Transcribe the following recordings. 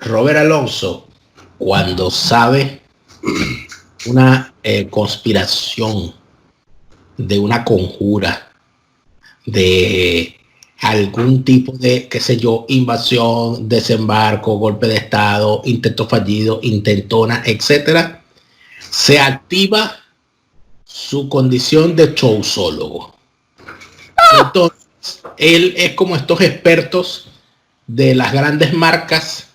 Robert Alonso, cuando sabe una conspiración, de una conjura, de algún tipo de, qué sé yo, invasión, desembarco, golpe de estado, intento fallido, intentona, etcétera, se activa su condición de showzólogo. Entonces, él es como estos expertos de las grandes marcas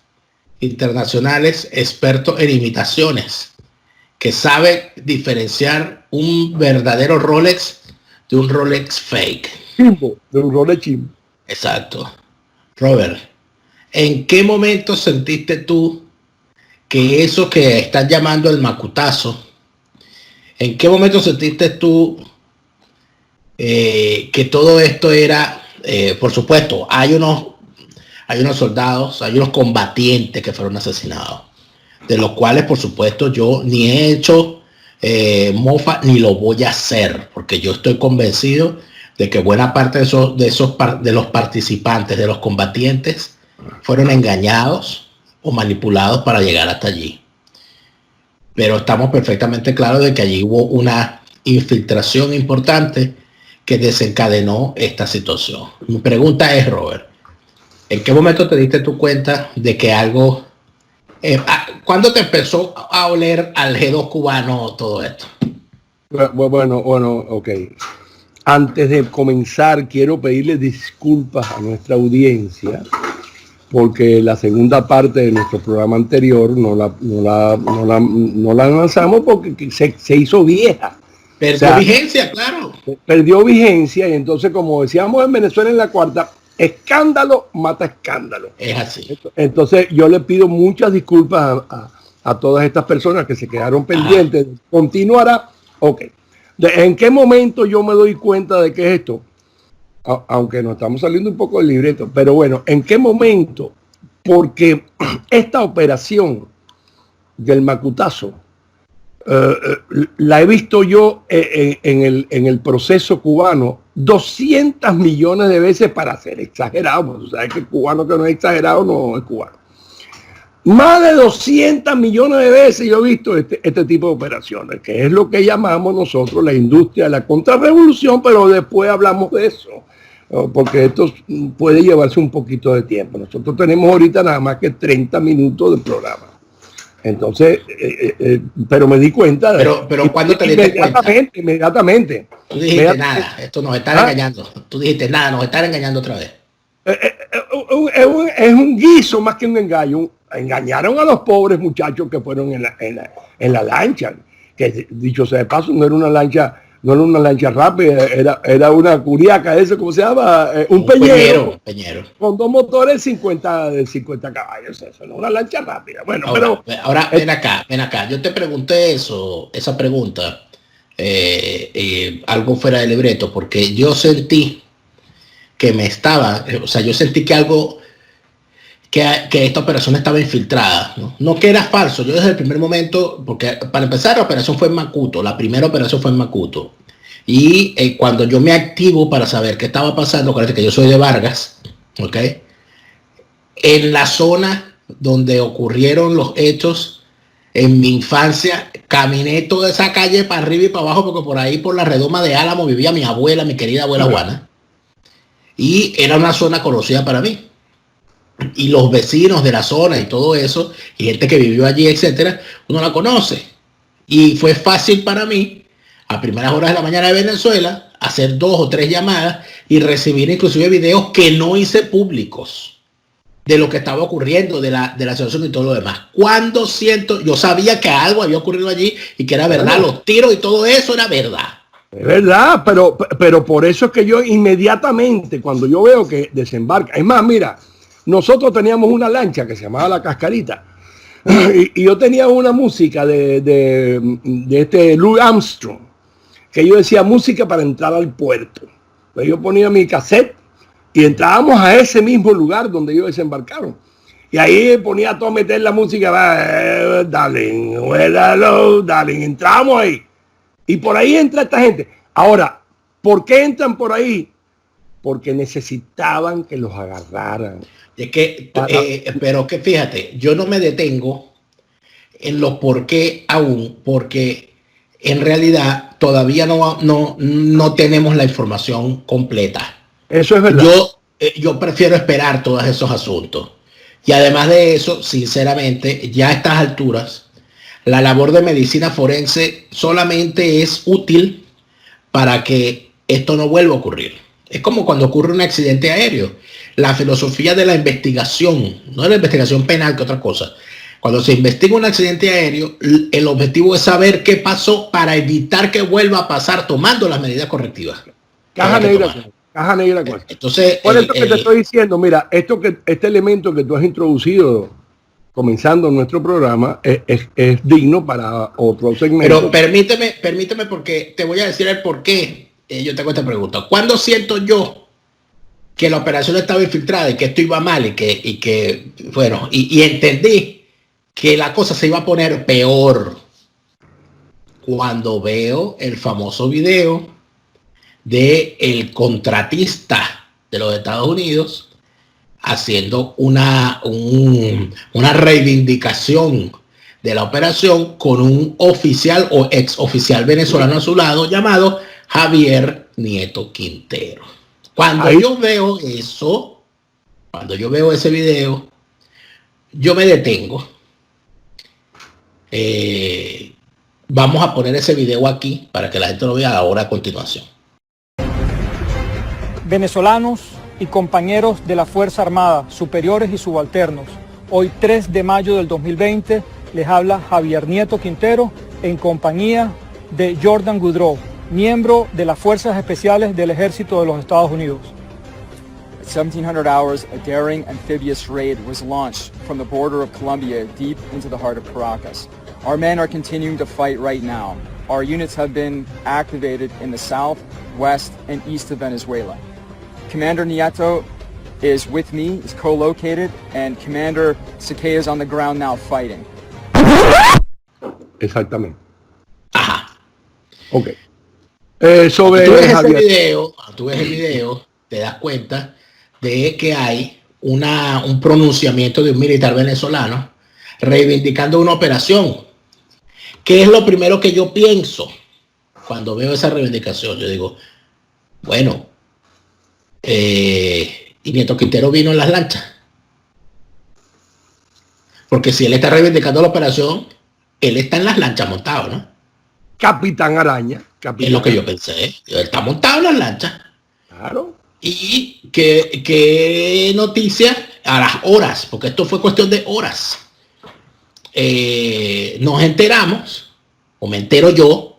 internacionales, expertos en imitaciones, que sabe diferenciar un verdadero Rolex de un Rolex fake. De un Rolex chimbo. Exacto. Robert, ¿en qué momento sentiste tú que eso que están llamando el macutazo, en qué momento sentiste tú que todo esto era, por supuesto, hay unos soldados, hay unos combatientes que fueron asesinados, de los cuales, por supuesto, yo ni he hecho mofa ni lo voy a hacer, porque yo estoy convencido de que buena parte de los participantes, de los combatientes, fueron engañados o manipulados para llegar hasta allí. Pero estamos perfectamente claros de que allí hubo una infiltración importante que desencadenó esta situación. Mi pregunta es, Robert, ¿en qué momento te diste tu cuenta de que algo... ¿cuándo te empezó a oler al G2 cubano todo esto? Bueno, ok. Antes de comenzar, quiero pedirle disculpas a nuestra audiencia, porque la segunda parte de nuestro programa anterior no la lanzamos porque se hizo vieja. Perdió vigencia, claro. Perdió vigencia, y entonces, como decíamos en Venezuela en la cuarta, escándalo mata escándalo. Es así. Entonces yo le pido muchas disculpas a todas estas personas que se quedaron pendientes. Continuará. Ok. ¿En qué momento yo me doy cuenta de que es esto? Aunque nos estamos saliendo un poco del libreto, pero bueno, ¿en qué momento? Porque esta operación del macutazo la he visto yo en el proceso cubano 200 millones de veces, para ser exagerado. Tú sabes que el cubano que no es exagerado no es cubano. Más de 200 millones de veces yo he visto este tipo de operaciones, que es lo que llamamos nosotros la industria de la contrarrevolución, pero después hablamos de eso, porque esto puede llevarse un poquito de tiempo. Nosotros tenemos ahorita nada más que 30 minutos de programa. Entonces, pero me di cuenta de... Pero ¿cuándo te diste cuenta? Inmediatamente. Tú dijiste nada, esto nos está engañando. Tú dijiste nada, nos están engañando otra vez. Es un guiso más que un engaño. Engañaron a los pobres muchachos que fueron en la lancha, que dicho sea de paso, no era una lancha rápida, era una curiaca, eso, ¿cómo se llama? Un peñero. Con dos motores de 50 caballos, eso no es una lancha rápida. Bueno, ahora ven acá, yo te pregunté esa pregunta, algo fuera del libreto, porque yo sentí que yo sentí que algo, que esta operación estaba infiltrada, no que era falso. Yo desde el primer momento, porque para empezar la operación fue en Macuto, la primera operación fue en Macuto, y cuando yo me activo para saber qué estaba pasando, parece que yo soy de Vargas, ¿ok? En la zona donde ocurrieron los hechos, en mi infancia, caminé toda esa calle para arriba y para abajo, porque por ahí, por la redoma de Álamo, vivía mi abuela, mi querida abuela Juana, y era una zona conocida para mí. Y los vecinos de la zona y todo eso, y gente que vivió allí, etcétera, uno la conoce. Y fue fácil para mí, a primeras horas de la mañana de Venezuela, hacer 2 o 3 llamadas y recibir inclusive videos que no hice públicos de lo que estaba ocurriendo, de la situación y todo lo demás. Cuando yo sabía que algo había ocurrido allí y que era verdad, los tiros y todo eso era verdad. Es verdad, pero por eso es que yo inmediatamente, cuando yo veo que desembarca, es más, mira, nosotros teníamos una lancha que se llamaba La Cascarita, y yo tenía una música de este Louis Armstrong, que yo decía música para entrar al puerto. Entonces yo ponía mi cassette y entrábamos a ese mismo lugar donde ellos desembarcaron. Y ahí ponía todo a meter la música, darling, hello, darling, entramos ahí. Y por ahí entra esta gente. Ahora, ¿por qué entran por ahí? porque necesitaban que los agarraran. Es que, pero que fíjate, yo no me detengo en los por qué aún, porque en realidad todavía no tenemos la información completa. Eso es verdad. Yo prefiero esperar todos esos asuntos. Y además de eso, sinceramente, ya a estas alturas, la labor de medicina forense solamente es útil para que esto no vuelva a ocurrir. Es como cuando ocurre un accidente aéreo. La filosofía de la investigación, no de la investigación penal que otra cosa. Cuando se investiga un accidente aéreo, el objetivo es saber qué pasó para evitar que vuelva a pasar tomando las medidas correctivas. Caja negra. Entonces, por eso que te estoy diciendo, mira, este elemento que tú has introducido comenzando nuestro programa es digno para otro segmento. Pero permíteme porque te voy a decir el por qué yo tengo esta pregunta. ¿Cuándo siento yo que la operación estaba infiltrada y que esto iba mal y que bueno, y entendí que la cosa se iba a poner peor? Cuando veo el famoso video de el contratista de los Estados Unidos haciendo una reivindicación de la operación con un oficial o ex oficial venezolano a su lado llamado Javier Nieto Quintero. Cuando yo veo ese video, yo me detengo. Vamos a poner ese video aquí para que la gente lo vea ahora a continuación. Venezolanos y compañeros de la Fuerza Armada, superiores y subalternos, hoy 3 de mayo del 2020 les habla Javier Nieto Quintero en compañía de Jordan Goudreau, miembro de las Fuerzas Especiales del Ejército de los Estados Unidos. At 1700 hours, a daring amphibious raid was launched from the border of Colombia deep into the heart of Caracas. Our men are continuing to fight right now. Our units have been activated in the south, west, and east of Venezuela. Commander Nieto is with me, is co-located, and Commander Sakea is on the ground now fighting. Exactamente. Ajá. Ok. Sobre tú ves el video, te das cuenta de que hay un pronunciamiento de un militar venezolano reivindicando una operación. ¿Qué es lo primero que yo pienso cuando veo esa reivindicación? Yo digo, bueno, y Nieto Quintero vino en las lanchas. Porque si él está reivindicando la operación, él está en las lanchas montado, ¿no? Capitán Araña. Es lo que yo pensé. Él está montado en las lanchas. Claro. Y qué noticia a las horas, porque esto fue cuestión de horas. Nos enteramos, o me entero yo,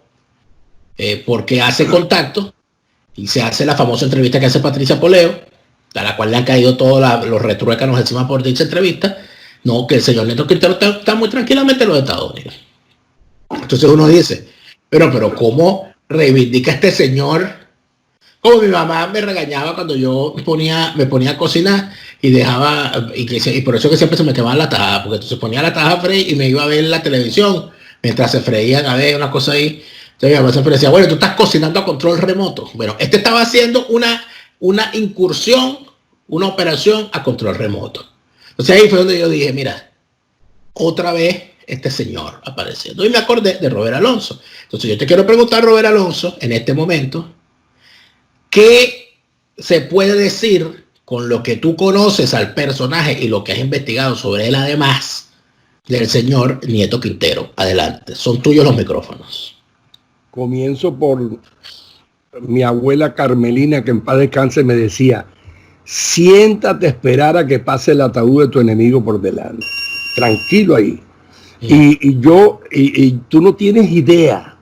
porque hace contacto y se hace la famosa entrevista que hace Patricia Poleo, a la cual le han caído todos los retruécanos encima por dicha entrevista. No, que el señor Nieto Quintero está muy tranquilamente en los Estados Unidos. Entonces uno dice, pero ¿cómo reivindica este señor? Como mi mamá me regañaba cuando yo me ponía a cocinar y dejaba, y por eso que siempre se me quemaba la taja, porque entonces ponía la taja a freír y me iba a ver la televisión mientras se freían, a ver una cosa ahí. Entonces mi mamá siempre decía, bueno, tú estás cocinando a control remoto. Bueno, este estaba haciendo una incursión, una operación a control remoto. Entonces ahí fue donde yo dije, mira, otra vez este señor apareciendo. Y me acordé de Robert Alonso. Entonces yo te quiero preguntar, Robert Alonso, en este momento, ¿qué se puede decir con lo que tú conoces al personaje y lo que has investigado sobre él, además del señor Nieto Quintero? Adelante, son tuyos los micrófonos. Comienzo por mi abuela Carmelina, que en paz descanse, me decía, siéntate a esperar a que pase el ataúd de tu enemigo por delante. Tranquilo ahí. Y tú no tienes idea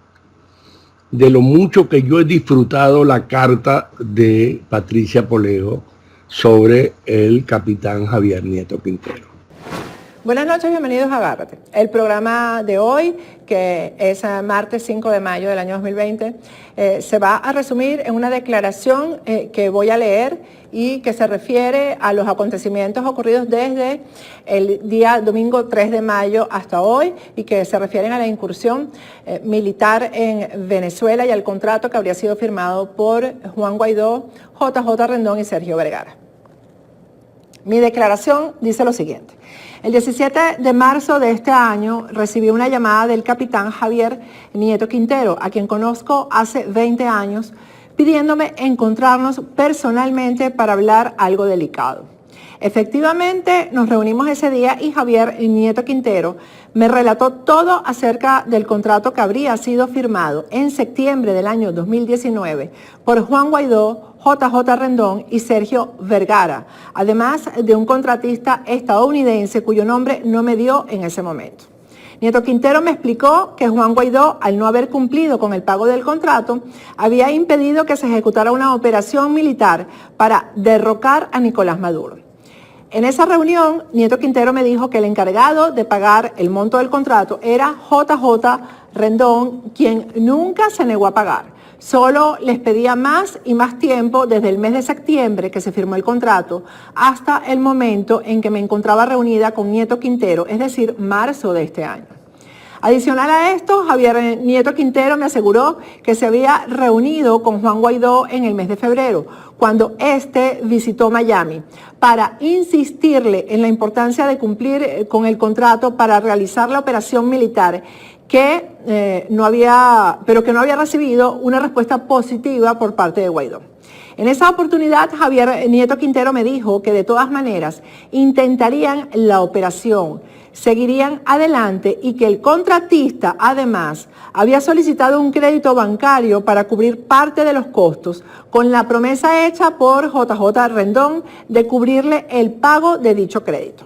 de lo mucho que yo he disfrutado la carta de Patricia Poleo sobre el capitán Javier Nieto Quintero. Buenas noches, bienvenidos a Agárrate. El programa de hoy, que es martes 5 de mayo del año 2020, se va a resumir en una declaración que voy a leer y que se refiere a los acontecimientos ocurridos desde el día domingo 3 de mayo hasta hoy y que se refieren a la incursión militar en Venezuela y al contrato que habría sido firmado por Juan Guaidó, JJ Rendón y Sergio Vergara. Mi declaración dice lo siguiente. El 17 de marzo de este año recibí una llamada del capitán Javier Nieto Quintero, a quien conozco hace 20 años, pidiéndome encontrarnos personalmente para hablar algo delicado. Efectivamente, nos reunimos ese día y Javier Nieto Quintero me relató todo acerca del contrato que habría sido firmado en septiembre del año 2019 por Juan Guaidó, JJ Rendón y Sergio Vergara, además de un contratista estadounidense cuyo nombre no me dio en ese momento. Nieto Quintero me explicó que Juan Guaidó, al no haber cumplido con el pago del contrato, había impedido que se ejecutara una operación militar para derrocar a Nicolás Maduro. En esa reunión, Nieto Quintero me dijo que el encargado de pagar el monto del contrato era JJ Rendón, quien nunca se negó a pagar. Solo les pedía más y más tiempo desde el mes de septiembre que se firmó el contrato hasta el momento en que me encontraba reunida con Nieto Quintero, es decir, marzo de este año. Adicional a esto, Javier Nieto Quintero me aseguró que se había reunido con Juan Guaidó en el mes de febrero, cuando éste visitó Miami, para insistirle en la importancia de cumplir con el contrato para realizar la operación militar que no había recibido una respuesta positiva por parte de Guaidó. En esa oportunidad, Javier Nieto Quintero me dijo que de todas maneras intentarían la operación, seguirían adelante y que el contratista además había solicitado un crédito bancario para cubrir parte de los costos, con la promesa hecha por JJ Rendón de cubrirle el pago de dicho crédito.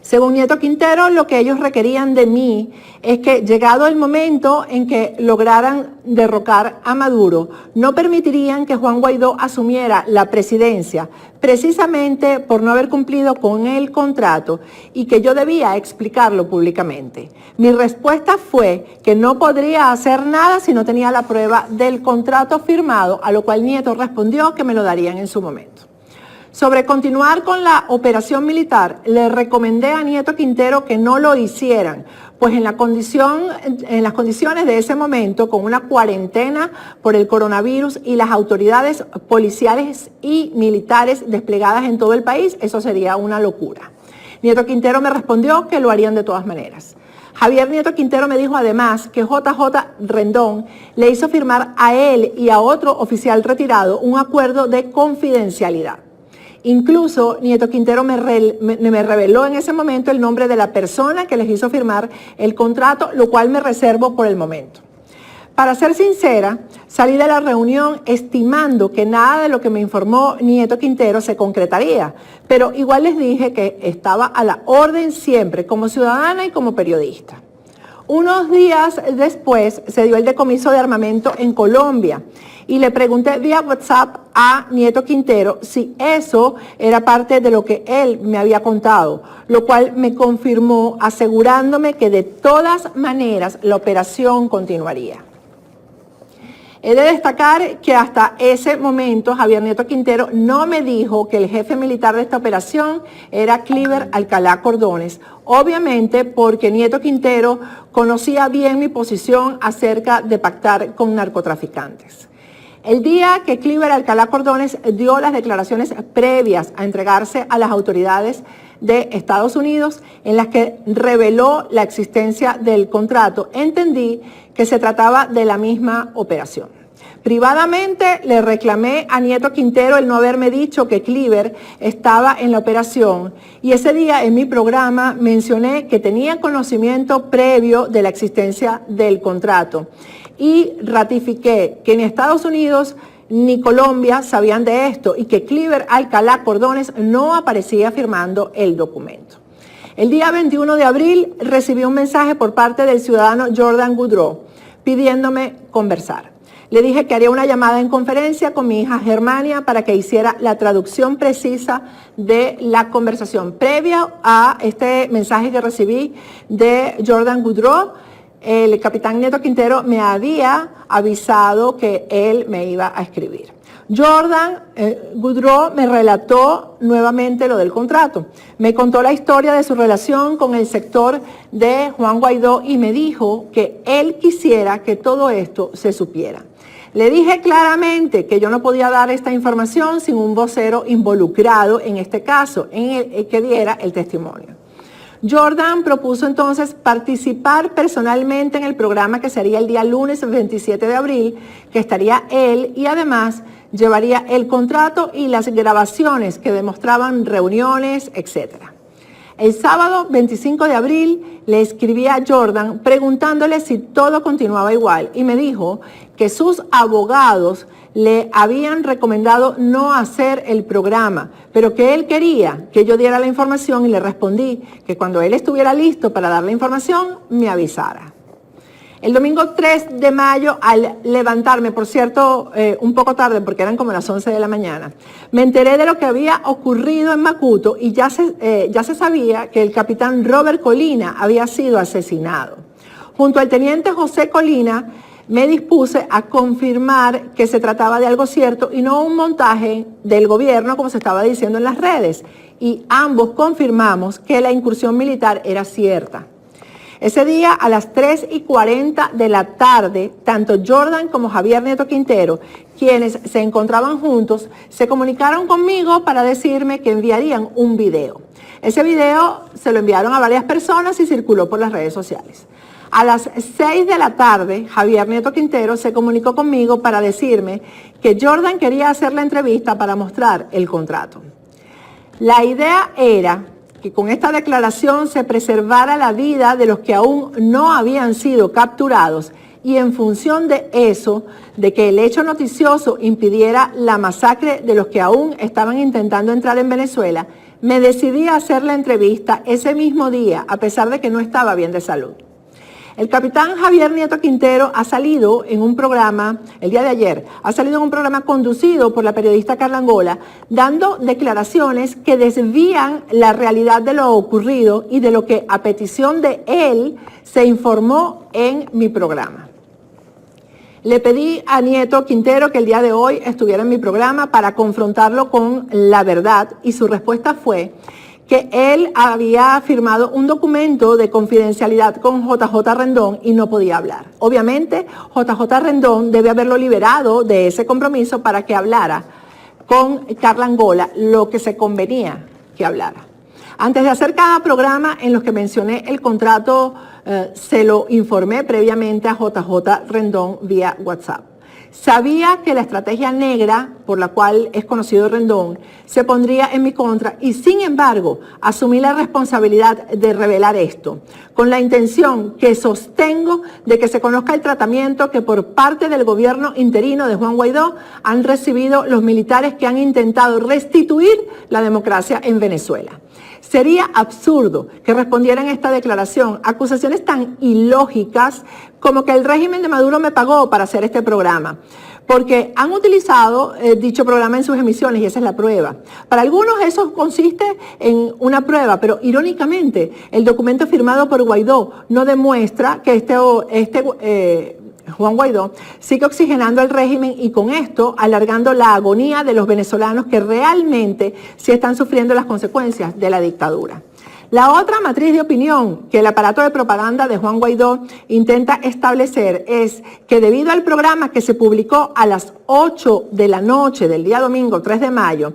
Según Nieto Quintero, lo que ellos requerían de mí es que, llegado el momento en que lograran derrocar a Maduro, no permitirían que Juan Guaidó asumiera la presidencia, precisamente por no haber cumplido con el contrato y que yo debía explicarlo públicamente. Mi respuesta fue que no podría hacer nada si no tenía la prueba del contrato firmado, a lo cual Nieto respondió que me lo darían en su momento. Sobre continuar con la operación militar, le recomendé a Nieto Quintero que no lo hicieran, pues en las condiciones de ese momento, con una cuarentena por el coronavirus y las autoridades policiales y militares desplegadas en todo el país, eso sería una locura. Nieto Quintero me respondió que lo harían de todas maneras. Javier Nieto Quintero me dijo además que JJ Rendón le hizo firmar a él y a otro oficial retirado un acuerdo de confidencialidad. Incluso Nieto Quintero me reveló en ese momento el nombre de la persona que les hizo firmar el contrato, lo cual me reservo por el momento. Para ser sincera, salí de la reunión estimando que nada de lo que me informó Nieto Quintero se concretaría, pero igual les dije que estaba a la orden siempre como ciudadana y como periodista. Unos días después se dio el decomiso de armamento en Colombia y le pregunté vía WhatsApp a Nieto Quintero si eso era parte de lo que él me había contado, lo cual me confirmó asegurándome que de todas maneras la operación continuaría. He de destacar que hasta ese momento Javier Nieto Quintero no me dijo que el jefe militar de esta operación era Cliver Alcalá Cordones, obviamente porque Nieto Quintero conocía bien mi posición acerca de pactar con narcotraficantes. El día que Cliver Alcalá Cordones dio las declaraciones previas a entregarse a las autoridades de Estados Unidos, en las que reveló la existencia del contrato, entendí que se trataba de la misma operación. Privadamente le reclamé a Nieto Quintero el no haberme dicho que Cliver estaba en la operación y ese día en mi programa mencioné que tenía conocimiento previo de la existencia del contrato y ratifiqué que ni Estados Unidos ni Colombia sabían de esto y que Cliver Alcalá Cordones no aparecía firmando el documento. El día 21 de abril recibí un mensaje por parte del ciudadano Jordan Goudreau pidiéndome conversar. Le dije que haría una llamada en conferencia con mi hija Germania para que hiciera la traducción precisa de la conversación. Previa a este mensaje que recibí de Jordan Goudreau, el capitán Nieto Quintero me había avisado que él me iba a escribir. Jordan Goudreau me relató nuevamente lo del contrato. Me contó la historia de su relación con el sector de Juan Guaidó y me dijo que él quisiera que todo esto se supiera. Le dije claramente que yo no podía dar esta información sin un vocero involucrado en este caso, en el que diera el testimonio. Jordan propuso entonces participar personalmente en el programa que sería el día lunes 27 de abril, que estaría él y además llevaría el contrato y las grabaciones que demostraban reuniones, etc. El sábado 25 de abril le escribí a Jordan preguntándole si todo continuaba igual y me dijo que sus abogados le habían recomendado no hacer el programa, pero que él quería que yo diera la información y le respondí que cuando él estuviera listo para dar la información me avisara. El domingo 3 de mayo, al levantarme, por cierto, un poco tarde porque eran como las 11 de la mañana, me enteré de lo que había ocurrido en Macuto y ya se sabía que el capitán Robert Colina había sido asesinado. Junto al teniente José Colina, me dispuse a confirmar que se trataba de algo cierto y no un montaje del gobierno como se estaba diciendo en las redes. Y ambos confirmamos que la incursión militar era cierta. Ese día a las 3:40 de la tarde, tanto Jordan como Javier Nieto Quintero, quienes se encontraban juntos, se comunicaron conmigo para decirme que enviarían un video. Ese video se lo enviaron a varias personas y circuló por las redes sociales. A las 6 de la tarde, Javier Nieto Quintero se comunicó conmigo para decirme que Jordan quería hacer la entrevista para mostrar el contrato. La idea era que con esta declaración se preservara la vida de los que aún no habían sido capturados y en función de eso, de que el hecho noticioso impidiera la masacre de los que aún estaban intentando entrar en Venezuela, me decidí a hacer la entrevista ese mismo día, a pesar de que no estaba bien de salud. El capitán Javier Nieto Quintero ha salido en un programa, el día de ayer, ha salido en un programa conducido por la periodista Carla Angola, dando declaraciones que desvían la realidad de lo ocurrido y de lo que a petición de él se informó en mi programa. Le pedí a Nieto Quintero que el día de hoy estuviera en mi programa para confrontarlo con la verdad y su respuesta fue que él había firmado un documento de confidencialidad con JJ Rendón y no podía hablar. Obviamente, JJ Rendón debe haberlo liberado de ese compromiso para que hablara con Carla Angola lo que se convenía que hablara. Antes de hacer cada programa en los que mencioné el contrato, se lo informé previamente a JJ Rendón vía WhatsApp. Sabía que la estrategia negra, por la cual es conocido Rendón, se pondría en mi contra y sin embargo asumí la responsabilidad de revelar esto, con la intención que sostengo de que se conozca el tratamiento que por parte del gobierno interino de Juan Guaidó han recibido los militares que han intentado restituir la democracia en Venezuela. Sería absurdo que respondieran a esta declaración acusaciones tan ilógicas como que el régimen de Maduro me pagó para hacer este programa, porque han utilizado dicho programa en sus emisiones y esa es la prueba. Para algunos eso consiste en una prueba, pero irónicamente el documento firmado por Guaidó no demuestra que Juan Guaidó sigue oxigenando el régimen y con esto alargando la agonía de los venezolanos que realmente sí están sufriendo las consecuencias de la dictadura. La otra matriz de opinión que el aparato de propaganda de Juan Guaidó intenta establecer es que debido al programa que se publicó a las 8 de la noche del día domingo 3 de mayo,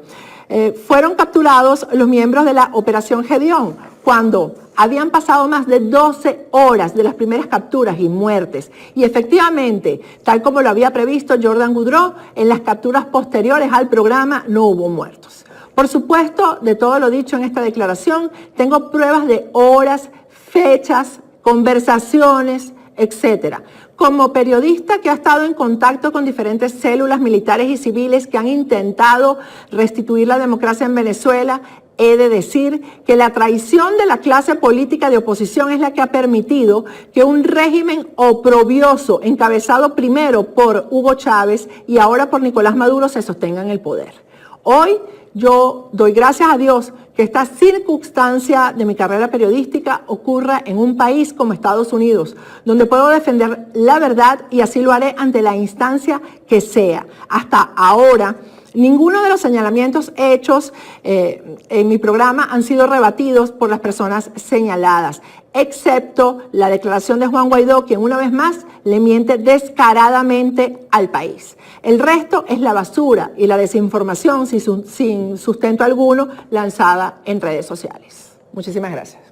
fueron capturados los miembros de la Operación Gedeón, cuando habían pasado más de 12 horas de las primeras capturas y muertes. Y efectivamente, tal como lo había previsto Jordan Goudreau, en las capturas posteriores al programa no hubo muertos. Por supuesto, de todo lo dicho en esta declaración, tengo pruebas de horas, fechas, conversaciones, etcétera. Como periodista que ha estado en contacto con diferentes células militares y civiles que han intentado restituir la democracia en Venezuela, he de decir que la traición de la clase política de oposición es la que ha permitido que un régimen oprobioso, encabezado primero por Hugo Chávez y ahora por Nicolás Maduro, se sostenga en el poder. Hoy yo doy gracias a Dios que esta circunstancia de mi carrera periodística ocurra en un país como Estados Unidos, donde puedo defender la verdad y así lo haré ante la instancia que sea. Hasta ahora, ninguno de los señalamientos hechos en mi programa han sido rebatidos por las personas señaladas, excepto la declaración de Juan Guaidó, quien una vez más le miente descaradamente al país. El resto es la basura y la desinformación sin sustento alguno lanzada en redes sociales. Muchísimas gracias.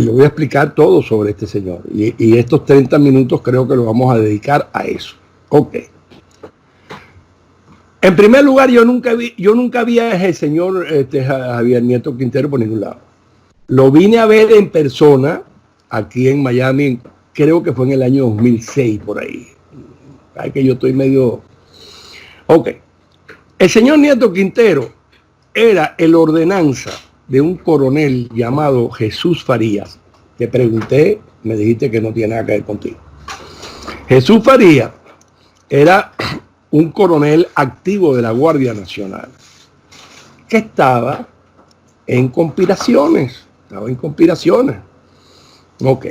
Yo voy a explicar todo sobre este señor y estos 30 minutos creo que lo vamos a dedicar a eso. Ok. En primer lugar, yo nunca vi a ese señor Javier Nieto Quintero por ningún lado. Lo vine a ver en persona aquí en Miami, creo que fue en el año 2006 por ahí. Ay, que yo estoy medio... Ok. El señor Nieto Quintero era el ordenanza de un coronel llamado Jesús Farías. Te pregunté, me dijiste que no tiene nada que ver contigo. Jesús Farías era un coronel activo de la Guardia Nacional que estaba en conspiraciones. Ok.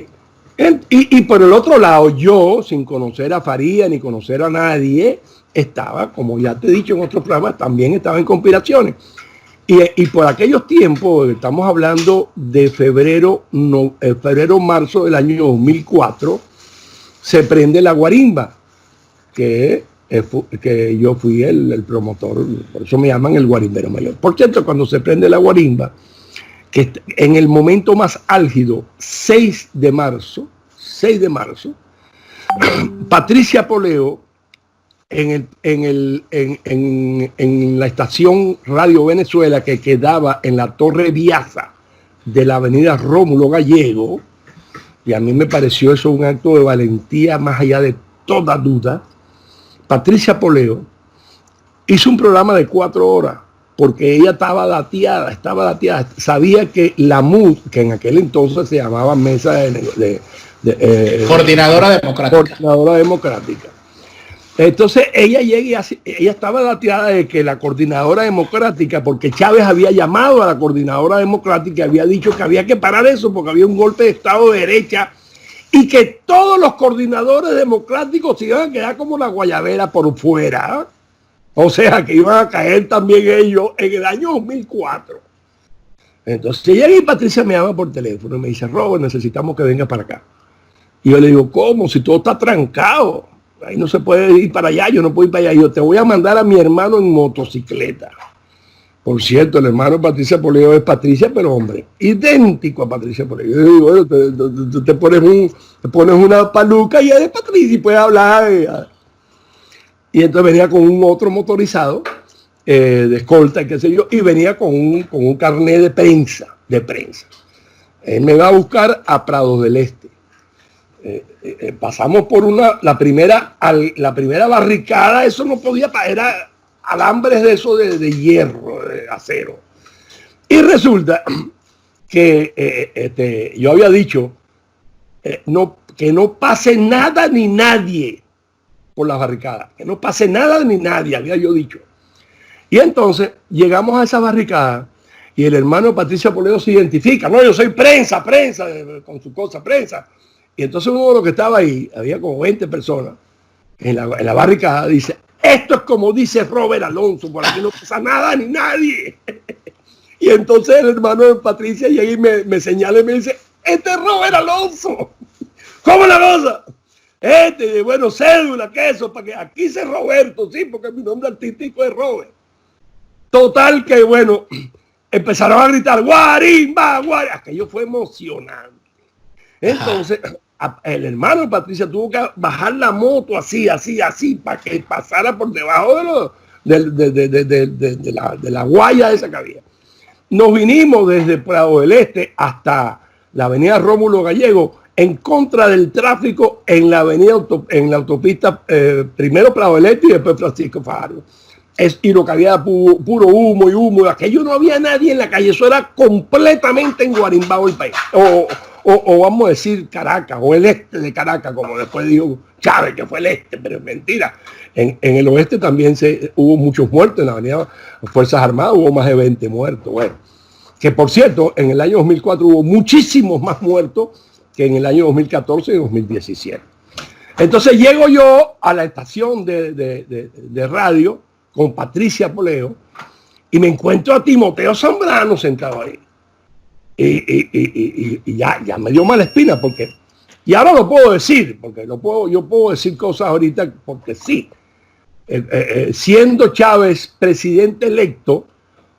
Y por el otro lado, yo, sin conocer a Farías ni conocer a nadie, estaba, como ya te he dicho en otros programas, también estaba en conspiraciones. Y por aquellos tiempos, estamos hablando de febrero-marzo del año 2004, se prende la guarimba, que yo fui el promotor, por eso me llaman el guarimbero mayor. Por cierto, cuando se prende la guarimba, que en el momento más álgido, 6 de marzo, Patricia Poleo, en la estación Radio Venezuela que quedaba en la Torre Viaza de la avenida Rómulo Gallego, y a mí me pareció eso un acto de valentía más allá de toda duda, Patricia Poleo hizo un programa de 4 horas, porque ella estaba dateada, sabía que la MUD, que en aquel entonces se llamaba Mesa Coordinadora Democrática. Entonces ella llega y ella estaba dateada de que la Coordinadora Democrática, porque Chávez había llamado a la Coordinadora Democrática y había dicho que había que parar eso porque había un golpe de Estado de derecha y que todos los coordinadores democráticos se iban a quedar como la guayabera por fuera. O sea, que iban a caer también ellos en el año 2004. Entonces ella y Patricia me llama por teléfono y me dice, Robert, necesitamos que venga para acá. Y yo le digo, ¿cómo? Si todo está trancado. Ahí no se puede ir para allá, yo no puedo ir para allá. Yo te voy a mandar a mi hermano en motocicleta. Por cierto, el hermano de Patricia Poleo es Patricia, pero hombre, idéntico a Patricia Poleo. Yo digo, bueno, tú te pones una paluca y eres Patricia y puedes hablar. Y entonces venía con un otro motorizado de escolta, qué sé yo, y venía con un carnet de prensa. Él me va a buscar a Prados del Este. Pasamos por la primera barricada, eso no podía, era alambres de eso de hierro, de acero. Y resulta que yo había dicho que no pase nada ni nadie por las barricadas, que no pase nada ni nadie, había yo dicho. Y entonces llegamos a esa barricada y el hermano de Patricia Poleo se identifica, no, yo soy prensa, con su cosa, prensa. Y entonces uno de los que estaba ahí, había como 20 personas en la barricada, dice, esto es como dice Robert Alonso, por aquí no pasa nada ni nadie. Y entonces el hermano de Patricia llega y me señala y me dice, este es Robert Alonso. ¿Cómo la cosa? Bueno, cédula, queso, para que aquí dice Roberto, sí, porque mi nombre artístico es Robert. Total que, bueno, empezaron a gritar, guarimba, guarimba. Aquello fue emocionante. Entonces, el hermano de Patricia tuvo que bajar la moto así, para que pasara por debajo de la guaya esa que había. Nos vinimos desde Prado del Este hasta la avenida Rómulo Gallego en contra del tráfico en la avenida, en la autopista, primero Prado del Este y después Francisco Fajardo. y lo que había puro humo y humo. Aquello no había nadie en la calle. Eso era completamente enguarimbado el país. O vamos a decir Caracas, o el este de Caracas, como después dijo Chávez, que fue el este, pero es mentira. En el oeste también hubo muchos muertos. En la avenida Fuerzas Armadas hubo más de 20 muertos. Bueno, que por cierto, en el año 2004 hubo muchísimos más muertos que en el año 2014 y 2017. Entonces llego yo a la estación de radio con Patricia Poleo y me encuentro a Timoteo Zambrano sentado ahí. Y ya me dio mala espina porque, y ahora lo puedo decir, porque yo puedo decir cosas ahorita porque sí. Siendo Chávez presidente electo,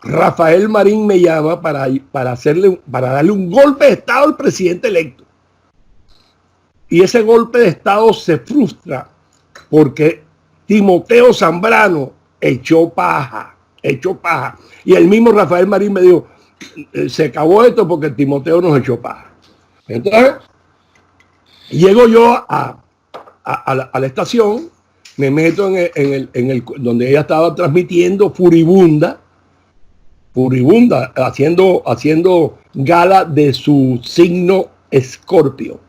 Rafael Marín me llama para darle un golpe de estado al presidente electo. Y ese golpe de estado se frustra porque Timoteo Zambrano echó paja. Y el mismo Rafael Marín me dijo, se acabó esto porque Timoteo nos echó paja. Entonces, llego yo a la estación, me meto en el donde ella estaba transmitiendo furibunda, haciendo gala de su signo Escorpio.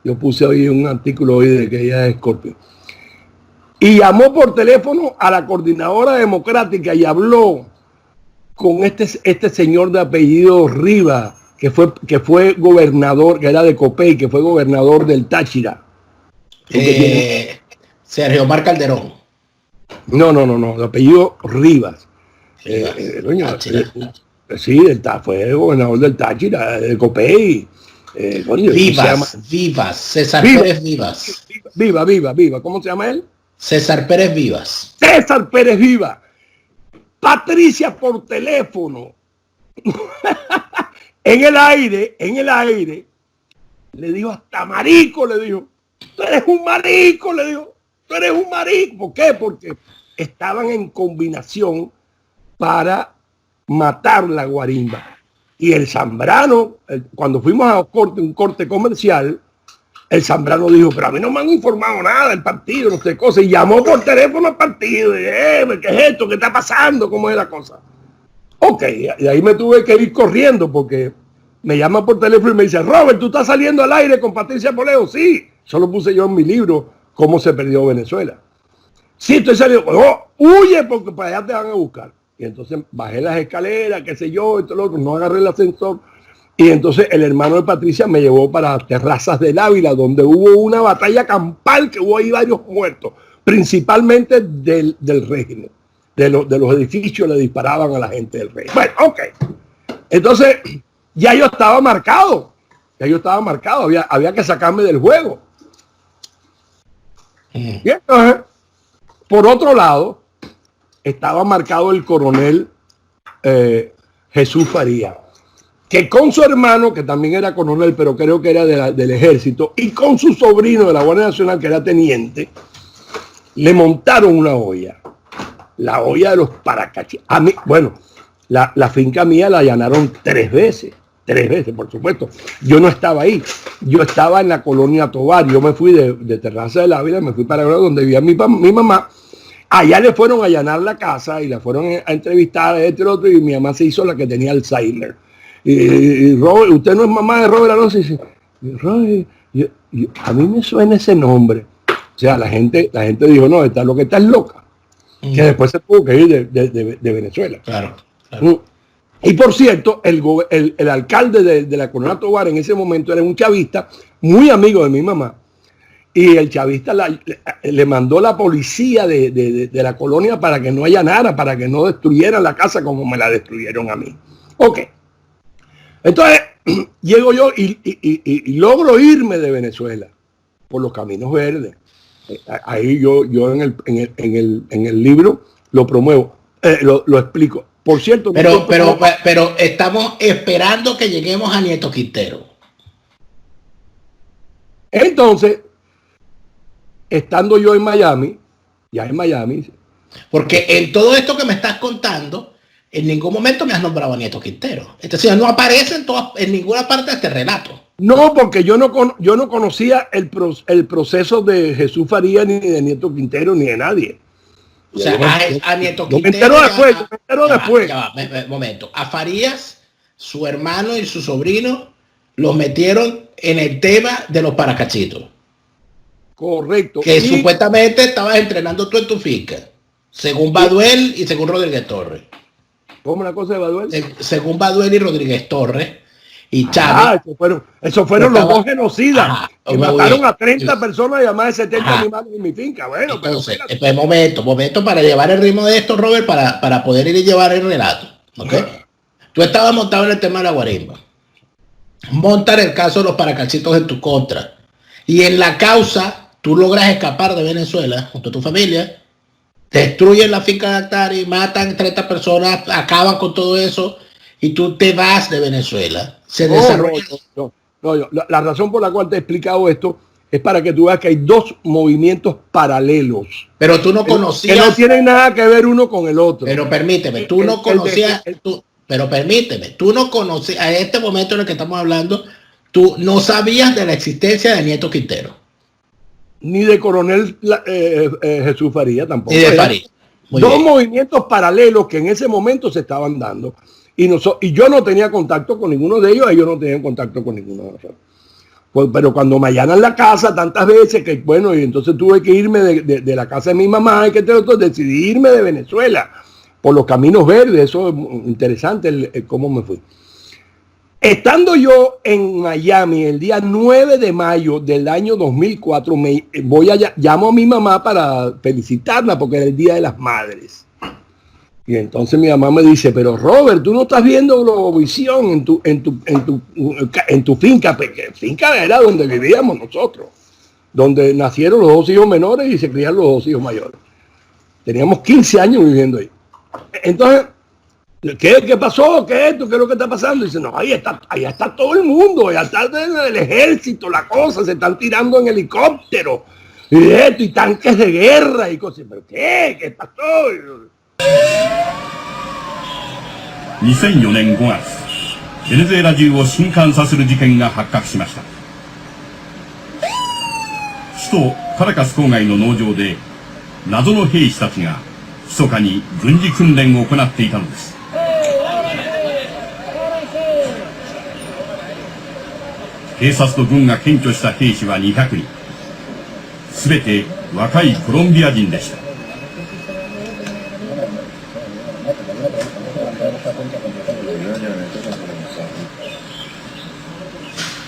Yo puse hoy un artículo hoy de que ella es Escorpio. Y llamó por teléfono a la coordinadora democrática y habló con este señor de apellido Rivas, que fue gobernador, que era de Copey, que fue gobernador del Táchira. Sergio Omar Calderón. No, de apellido Rivas. Sí, fue gobernador del Táchira, de Copey. Vivas, César Pérez Vivas. Viva. ¿Cómo se llama él? César Pérez Vivas. César Pérez Vivas. Patricia por teléfono. en el aire. Le dijo, hasta marico, le dijo. Tú eres un marico, le dijo. Tú eres un marico. ¿Por qué? Porque estaban en combinación para matar la guarimba. Y el Zambrano, cuando fuimos a un corte comercial, el Zambrano dijo, pero a mí no me han informado nada del partido, no sé cosa, y llamó por teléfono al partido, y ¿qué es esto? ¿Qué está pasando? ¿Cómo es la cosa? Ok, y ahí me tuve que ir corriendo porque me llama por teléfono y me dice, Robert, ¿tú estás saliendo al aire con Patricia Poleo? Sí, solo puse yo en mi libro cómo se perdió Venezuela. Sí, estoy saliendo. Oh, huye porque para allá te van a buscar. Y entonces bajé las escaleras, qué sé yo, esto, lo otro, no agarré el ascensor. Y entonces el hermano de Patricia me llevó para Terrazas del Ávila, donde hubo una batalla campal, que hubo ahí varios muertos, principalmente del régimen. De los edificios le disparaban a la gente del régimen. Bueno, ok. Entonces, ya yo estaba marcado. Había que sacarme del juego. Y entonces, por otro lado, estaba marcado el coronel Jesús Faría, que con su hermano, que también era coronel, pero creo que era del ejército, y con su sobrino de la Guardia Nacional, que era teniente, le montaron una olla. La olla de los Paracachí. A mí, bueno, la finca mía la allanaron 3 veces, por supuesto. Yo no estaba ahí, yo estaba en la colonia Tovar. Yo me fui de Terraza del Ávila, me fui para donde vivía mi mamá. Allá le fueron a allanar la casa y la fueron a entrevistar a este y otro, y mi mamá se hizo la que tenía Alzheimer. Y Robert, ¿usted no es mamá de Robert Alonso? Y dice, Robert, a mí me suena ese nombre. O sea, la gente dijo, no, lo que está es loca. Que después se tuvo que ir de Venezuela. Claro. Y por cierto, el alcalde de la Colonia Tovar en ese momento era un chavista, muy amigo de mi mamá. Y el chavista le mandó la policía de la colonia para que no allanara, para que no destruyeran la casa como me la destruyeron a mí. Ok. Entonces, llego yo y logro irme de Venezuela por los caminos verdes. Ahí yo en el libro lo promuevo, lo explico. Por cierto, pero estamos esperando que lleguemos a Nieto Quintero. Entonces, estando yo en Miami, porque en todo esto que me estás contando, en ningún momento me has nombrado a Nieto Quintero. Entonces no aparece en ninguna parte de este relato. No, porque yo no conocía el proceso de Jesús Faría, ni de Nieto Quintero, ni de nadie. O sea, a Nieto Yo me Quintero. entero después. Momento. A Farías, su hermano y su sobrino los metieron en el tema de los paracachitos. Correcto. Que supuestamente estabas entrenando tú en tu finca. Según Baduel y según Rodríguez Torres. ¿Cómo una cosa de Baduel? Según Baduel y Rodríguez Torres. Y Chávez. Esos fueron los dos genocidas. Que mataron a 30 personas y a más de 70 animales en mi finca. Bueno, entonces, momento para llevar el ritmo de esto, Robert, para poder ir y llevar el relato. ¿Okay? Tú estabas montado en el tema de la guarimba. Montan el caso de los paracachitos en tu contra. Y en la causa, tú logras escapar de Venezuela junto a tu familia. Destruyen la finca de Daktari, matan 30 personas, acaban con todo eso. Y tú te vas de Venezuela. Se desarrolla. La razón por la cual te he explicado esto es para que tú veas que hay dos movimientos paralelos. Pero tú no conocías. Que no tienen nada que ver uno con el otro. Pero permíteme, tú no conocías. Pero permíteme, tú no conocías. A este momento en el que estamos hablando, tú no sabías de la existencia de Nieto Quintero. Ni de Coronel Jesús Faría tampoco. Ni de Faría. Dos movimientos paralelos que en ese momento se estaban dando. Y yo no tenía contacto con ninguno de ellos no tenían contacto con ninguno de nosotros. Pues, pero cuando me allanan la casa tantas veces que, bueno, y entonces tuve que irme de la casa de mi mamá, y que decidí irme de Venezuela por los caminos verdes. Eso es interesante cómo me fui. Estando yo en Miami el día 9 de mayo del año 2004, llamo a mi mamá para felicitarla porque era el Día de las Madres. Y entonces mi mamá me dice, pero Robert, tú no estás viendo Globovisión en tu finca, porque finca era donde vivíamos nosotros, donde nacieron los dos hijos menores y se criaron los dos hijos mayores. Teníamos 15 años viviendo ahí. Entonces, ¿qué pasó? ¿Qué es esto? ¿Qué es lo que está pasando? Y dice, no, ahí está todo el mundo, allá está el ejército, la cosa, se están tirando en helicóptero, y esto, y tanques de guerra, y cosas. ¿Pero qué? ¿Qué pasó? 2004年5月、ベネズエラ中を震撼させる事件が発覚しました。首都カラカス郊外の農場で謎の兵士たちが密かに軍事訓練を行っていたのです。警察と軍が検挙した兵士は200人。すべて若いコロンビア人でした。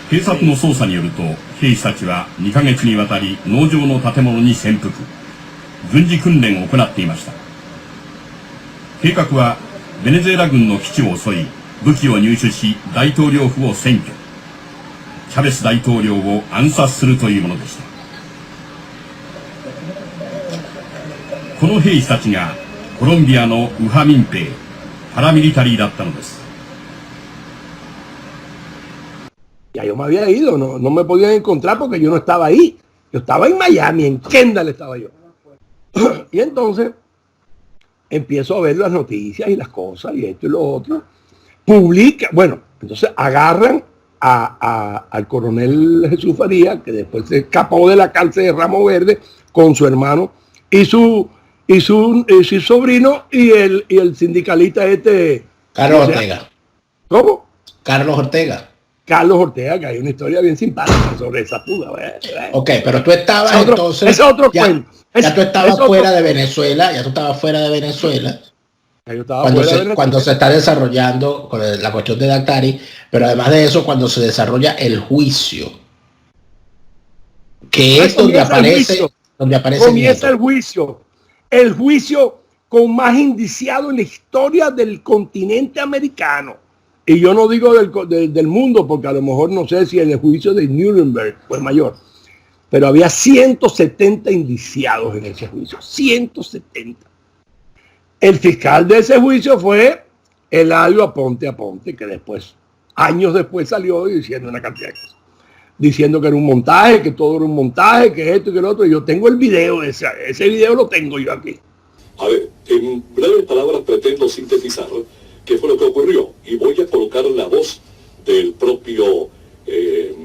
警察の捜査によると、兵士たちは2ヶ月にわたり農場の建物に潜伏、軍事訓練を行っていました。計画はベネズエラ軍の基地を襲い、武器を入手し大統領府を占拠、チャベス大統領を暗殺するというものでした。この兵士たちがコロンビアの右派民兵、パラミリタリーだったのです。Ya yo me había ido, no me podían encontrar porque yo no estaba ahí. Yo estaba en Miami, en Kendall estaba yo. Y entonces empiezo a ver las noticias y las cosas y esto y lo otro. Entonces agarran al coronel Jesús Faría, que después se escapó de la cárcel de Ramo Verde con su hermano y su sobrino y el sindicalista Carlos Ortega. ¿Cómo? Carlos Ortega, que hay una historia bien simpática sobre esa puga. Ok, pero tú estabas entonces... Ese otro cuento. Ya tú estabas fuera de Venezuela, cuando se está desarrollando con la cuestión de Daktari, pero además de eso, cuando se desarrolla el juicio, que es donde aparece comienza el juicio con más indiciado en la historia del continente americano. Y yo no digo del mundo, porque a lo mejor no sé si el juicio de Nuremberg fue mayor, pero había 170 indiciados en ese juicio, 170. El fiscal de ese juicio fue Eladio Aponte, que después, años después salió diciendo una cantidad de cosas, diciendo que era un montaje, que todo era un montaje, que esto y que lo otro. Y yo tengo el video, ese video lo tengo yo aquí. A ver, en breves palabras pretendo sintetizar qué fue lo que ocurrió y voy a colocar la voz del propio ex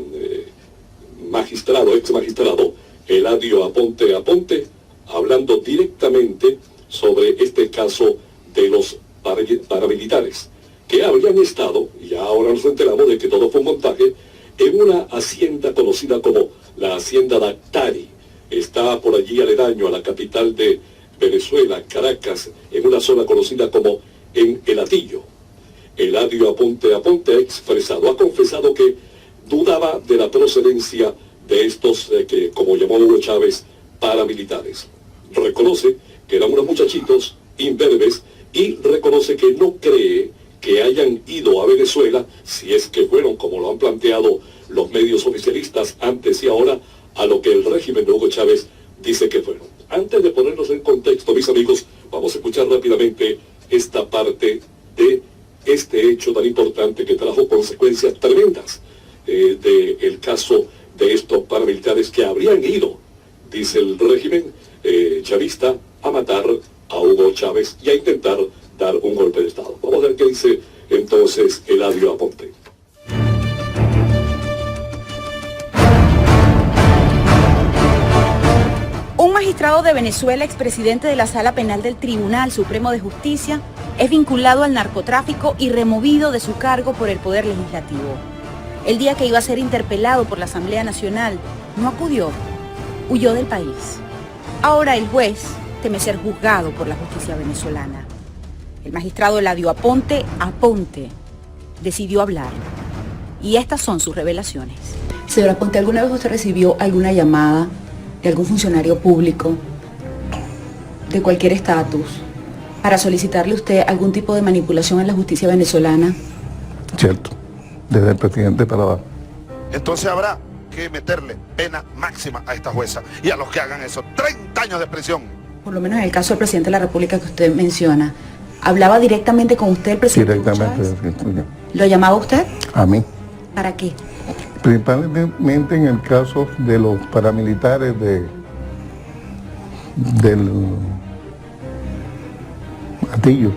magistrado Eladio Aponte, hablando directamente sobre este caso de los paramilitares, que habrían estado, y ahora nos enteramos de que todo fue un montaje, en una hacienda conocida como la Hacienda Dactari. Está por allí aledaño a la capital de Venezuela, Caracas, en una zona conocida como en El Hatillo. Eladio Aponte ha expresado, ha confesado que dudaba de la procedencia de estos, que como llamó Hugo Chávez, paramilitares. Reconoce que eran unos muchachitos imberbes y reconoce que no cree que hayan ido a Venezuela, si es que fueron, como lo han planteado los medios oficialistas antes y ahora, a lo que el régimen de Hugo Chávez dice que fueron. Antes de ponernos en contexto, mis amigos, vamos a escuchar rápidamente esta parte de este hecho tan importante que trajo consecuencias tremendas del caso de estos paramilitares que habrían ido, dice el régimen chavista, a matar a Hugo Chávez y a intentar dar un golpe de Estado. Vamos a ver qué dice entonces Eladio Aponte. Un magistrado de Venezuela, expresidente de la Sala Penal del Tribunal Supremo de Justicia, es vinculado al narcotráfico y removido de su cargo por el Poder Legislativo. El día que iba a ser interpelado por la Asamblea Nacional, no acudió, huyó del país. Ahora el juez teme ser juzgado por la justicia venezolana. El magistrado Eladio Aponte decidió hablar. Y estas son sus revelaciones. Señor Aponte, ¿alguna vez usted recibió alguna llamada de algún funcionario público de cualquier estatus para solicitarle a usted algún tipo de manipulación en la justicia venezolana? Cierto, desde el presidente para abajo. Entonces habrá que meterle pena máxima a esta jueza y a los que hagan eso, 30 años de prisión. Por lo menos en el caso del presidente de la República que usted menciona, ¿hablaba directamente con usted el presidente? Directamente, sí. ¿Lo llamaba usted? A mí. ¿Para qué? Principalmente en el caso de los paramilitares del Hatillo.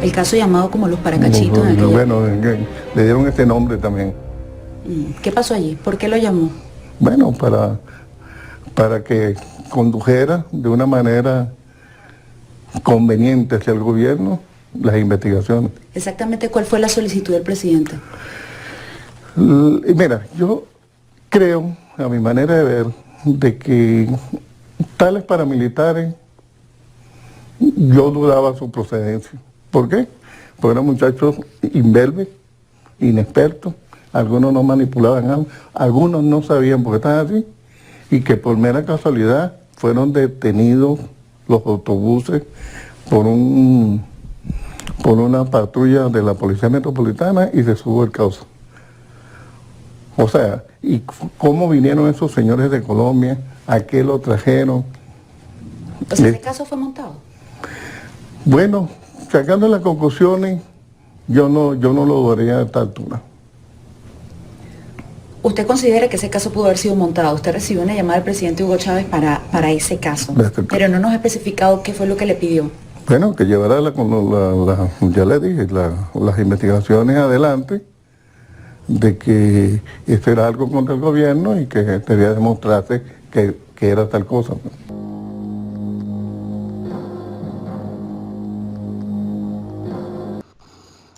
El caso llamado como los paracachitos. Bueno, le dieron ese nombre también. ¿Qué pasó allí? ¿Por qué lo llamó? Bueno, para que condujera de una manera conveniente hacia el gobierno las investigaciones. Exactamente, ¿cuál fue la solicitud del presidente? Mira, yo creo, a mi manera de ver, de que tales paramilitares, yo dudaba su procedencia. ¿Por qué? Porque eran muchachos imberbes, inexpertos, algunos no manipulaban algo, algunos no sabían por qué estaban así, y que por mera casualidad fueron detenidos los autobuses por una patrulla de la Policía Metropolitana y se subió el caso. O sea, ¿y cómo vinieron esos señores de Colombia? ¿A qué lo trajeron? O sea, ¿ese caso fue montado? Bueno, sacando las conclusiones, yo no lo daría a esta altura. ¿Usted considera que ese caso pudo haber sido montado? Usted recibió una llamada del presidente Hugo Chávez para ese caso, pero no nos ha especificado qué fue lo que le pidió. Bueno, que llevara ya le dije, las investigaciones adelante, de que esto era algo contra el gobierno y que debía demostrarse que era tal cosa.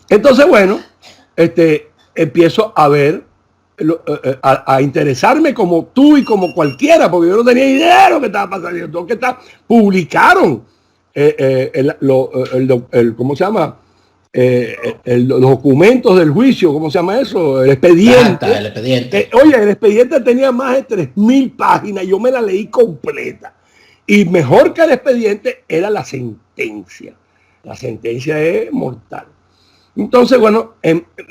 Entonces, bueno, empiezo a ver, a interesarme como tú y como cualquiera, porque yo no tenía idea de lo que estaba pasando. Publicaron ¿cómo se llama? Los documentos del juicio, ¿cómo se llama eso? El expediente. El expediente. Oye, el expediente tenía más de 3.000 páginas, yo me la leí completa. Y mejor que el expediente era la sentencia. La sentencia es mortal. Entonces, bueno,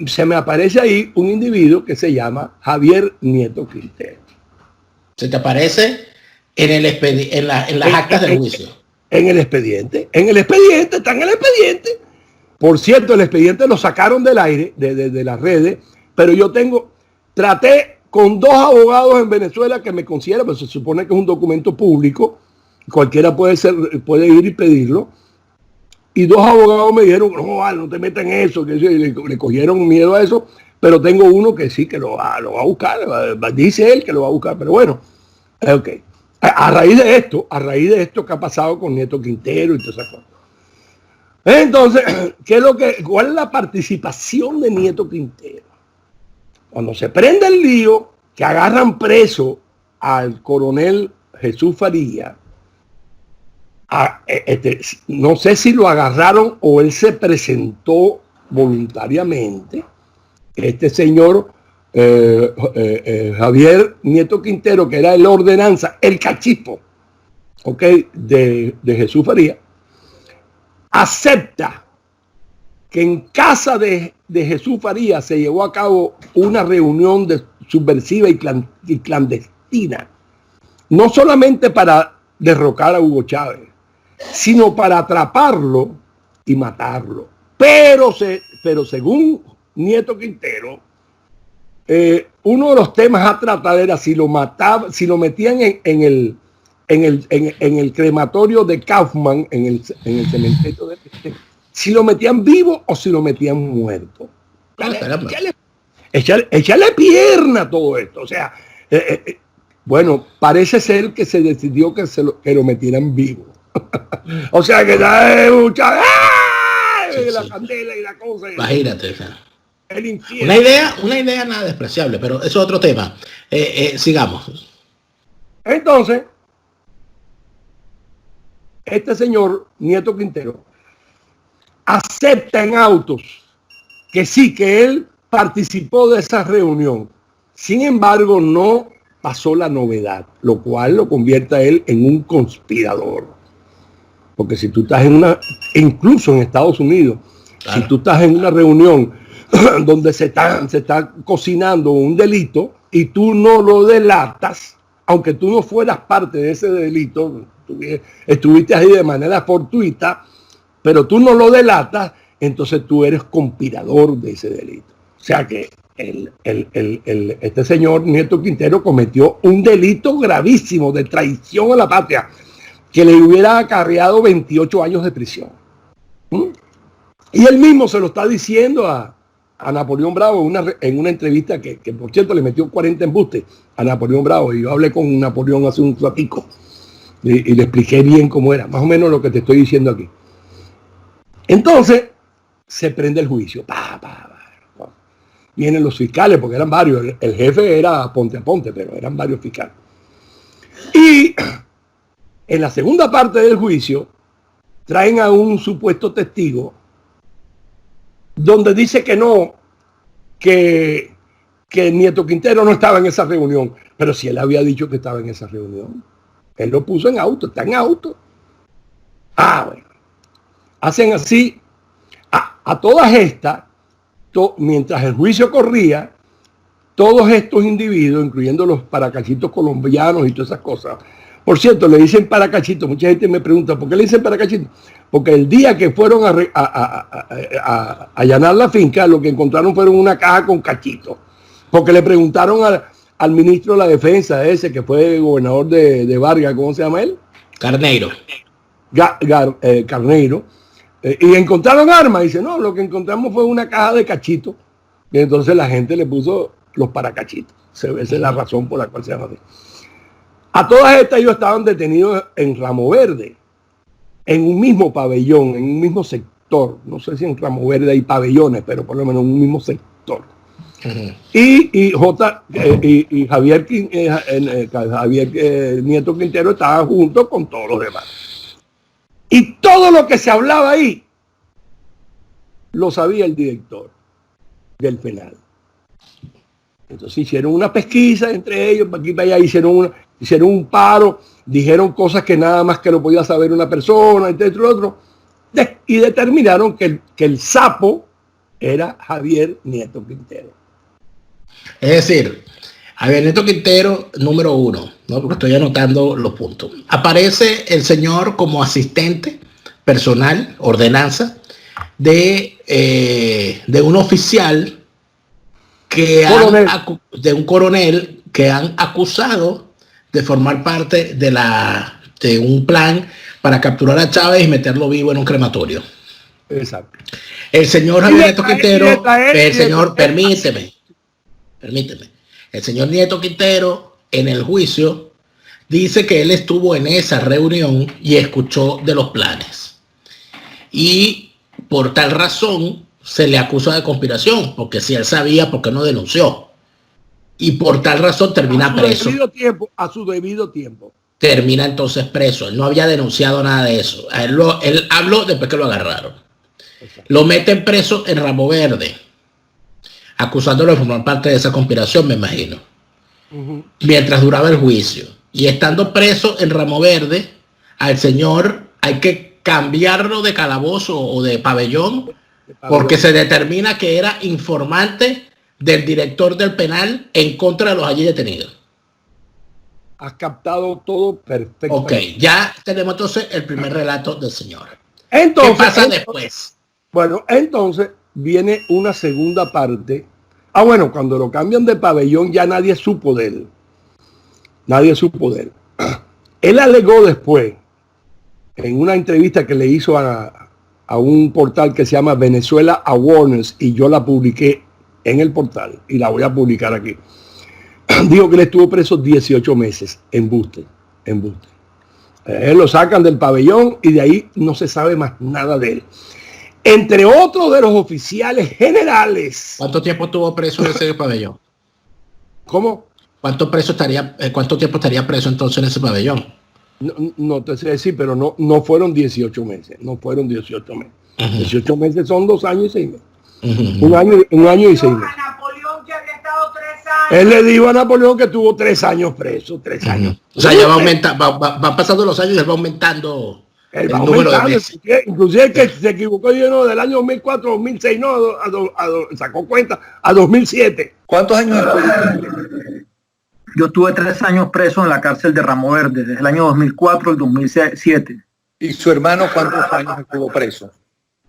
se me aparece ahí un individuo que se llama Javier Nieto Quintero. ¿Se te aparece en las actas del juicio? En el expediente. En el expediente, está en el expediente. Por cierto, el expediente lo sacaron del aire, de las redes, pero yo traté con 2 abogados en Venezuela que me consideran, pues se supone que es un documento público, cualquiera puede ir y pedirlo, y 2 abogados me dijeron, no te metas en eso, que le cogieron miedo a eso, pero tengo uno que sí, que lo va a buscar, dice él que lo va a buscar, pero bueno, ok. A raíz de esto que ha pasado con Nieto Quintero y todas esas cosas. Entonces, ¿cuál es la participación de Nieto Quintero? Cuando se prende el lío, que agarran preso al coronel Jesús Faría, no sé si lo agarraron o él se presentó voluntariamente, este señor Javier Nieto Quintero, que era el ordenanza, el cachipo, de Jesús Faría, acepta que en casa de Jesús Faría se llevó a cabo una reunión subversiva y clandestina, no solamente para derrocar a Hugo Chávez, sino para atraparlo y matarlo. Pero según Nieto Quintero, uno de los temas a tratar era si lo metían en el crematorio de Kaufman, en el cementerio de si lo metían vivo o si lo metían muerto. Echarle pierna a todo esto. O sea, bueno, parece ser que se decidió que lo metieran vivo. O sea que mucha la candela y la cosa. Imagínate, o sea, el infierno. Una idea nada despreciable, pero eso es otro tema. Sigamos. Entonces, este señor Nieto Quintero acepta en autos que sí, que él participó de esa reunión. Sin embargo, no pasó la novedad, lo cual lo convierte a él en un conspirador. Porque si tú estás incluso en Estados Unidos, claro, si tú estás en una reunión donde se está cocinando un delito y tú no lo delatas, aunque tú no fueras parte de ese delito, estuviste ahí de manera fortuita, pero tú no lo delatas, entonces tú eres conspirador de ese delito. O sea que este señor Nieto Quintero cometió un delito gravísimo de traición a la patria que le hubiera acarreado 28 años de prisión. Y él mismo se lo está diciendo a Napoleón Bravo en una entrevista que por cierto le metió 40 embustes a Napoleón Bravo, y yo hablé con Napoleón hace un ratico y le expliqué bien cómo era, más o menos lo que te estoy diciendo aquí. Entonces se prende el juicio. Vienen los fiscales, porque eran varios. El jefe era Ponte a Ponte, pero eran varios fiscales. Y en la segunda parte del juicio traen a un supuesto testigo donde dice que no, que Nieto Quintero no estaba en esa reunión. Pero si él había dicho que estaba en esa reunión, él lo puso en auto, está en auto. Bueno, hacen así a todas estas, mientras el juicio corría, todos estos individuos, incluyendo los paracachitos colombianos y todas esas cosas. Por cierto, le dicen paracachitos. Mucha gente me pregunta, ¿por qué le dicen paracachitos? Porque el día que fueron a allanar la finca, lo que encontraron fueron una caja con cachitos. Porque le preguntaron al ministro de la Defensa, ese que fue gobernador de Vargas, ¿cómo se llama él? Carneiro. Carneiro. Y encontraron armas. Dice, no, lo que encontramos fue una caja de cachitos. Y entonces la gente le puso los paracachitos. Esa es la razón por la cual se llama así. A todas estas ellos estaban detenidos en Ramo Verde, en un mismo pabellón, en un mismo sector. No sé si en Ramo Verde hay pabellones, pero por lo menos en un mismo sector. Y Javier Nieto Quintero estaba junto con todos los demás. Y todo lo que se hablaba ahí lo sabía el director del penal. Entonces hicieron una pesquisa entre ellos, para aquí para allá, hicieron un paro, dijeron cosas que nada más que lo podía saber una persona, entre otro, y determinaron que el sapo era Javier Nieto Quintero. Es decir, Javier Nieto Quintero, número 1, ¿no? Porque estoy anotando los puntos. Aparece el señor como asistente personal, ordenanza, de un oficial de un coronel que han acusado de formar parte de un plan para capturar a Chávez y meterlo vivo en un crematorio. Exacto. El señor Javier Nieto Quintero, permíteme. El señor Nieto Quintero en el juicio dice que él estuvo en esa reunión y escuchó de los planes. Y por tal razón se le acusa de conspiración, porque si él sabía, ¿por qué no denunció? Y por tal razón termina preso. A su debido tiempo. Termina entonces preso. Él no había denunciado nada de eso. Él habló después que lo agarraron. Lo meten preso en Ramo Verde, acusándolo de formar parte de esa conspiración, me imagino. Mientras duraba el juicio. Y estando preso en Ramo Verde, al señor hay que cambiarlo de calabozo o de pabellón, porque se determina que era informante del director del penal en contra de los allí detenidos. Has captado todo perfecto. Ok, ya tenemos entonces el primer relato del señor. Entonces, ¿qué pasa después? Bueno, entonces viene una segunda parte. Bueno, cuando lo cambian de pabellón ya nadie supo de él. Nadie supo de él. Él alegó después, en una entrevista que le hizo a un portal que se llama Venezuela Awareness, y yo la publiqué en el portal y la voy a publicar aquí. Dijo que él estuvo preso 18 meses. Embuste. Él lo sacan del pabellón y de ahí no se sabe más nada de él. Entre otros de los oficiales generales. ¿Cuánto tiempo estuvo preso en ese pabellón? ¿Cómo? ¿Cuánto tiempo estaría preso entonces en ese pabellón? No te sé decir, pero no fueron 18 meses. No fueron 18 meses. 18 meses son 2 años y 6 meses. Un año y 6 meses. Él le dijo a Napoleón que tuvo 3 años preso, 3 años. O sea, ya va aumentando, va pasando los años y él va aumentando el número de meses. Inclusive el que se equivocó del año 2004, 2006, no, sacó cuenta, a 2007. ¿Cuántos años después? Yo tuve 3 años preso en la cárcel de Ramo Verde, desde el año 2004 al 2007. ¿Y su hermano cuántos años estuvo preso?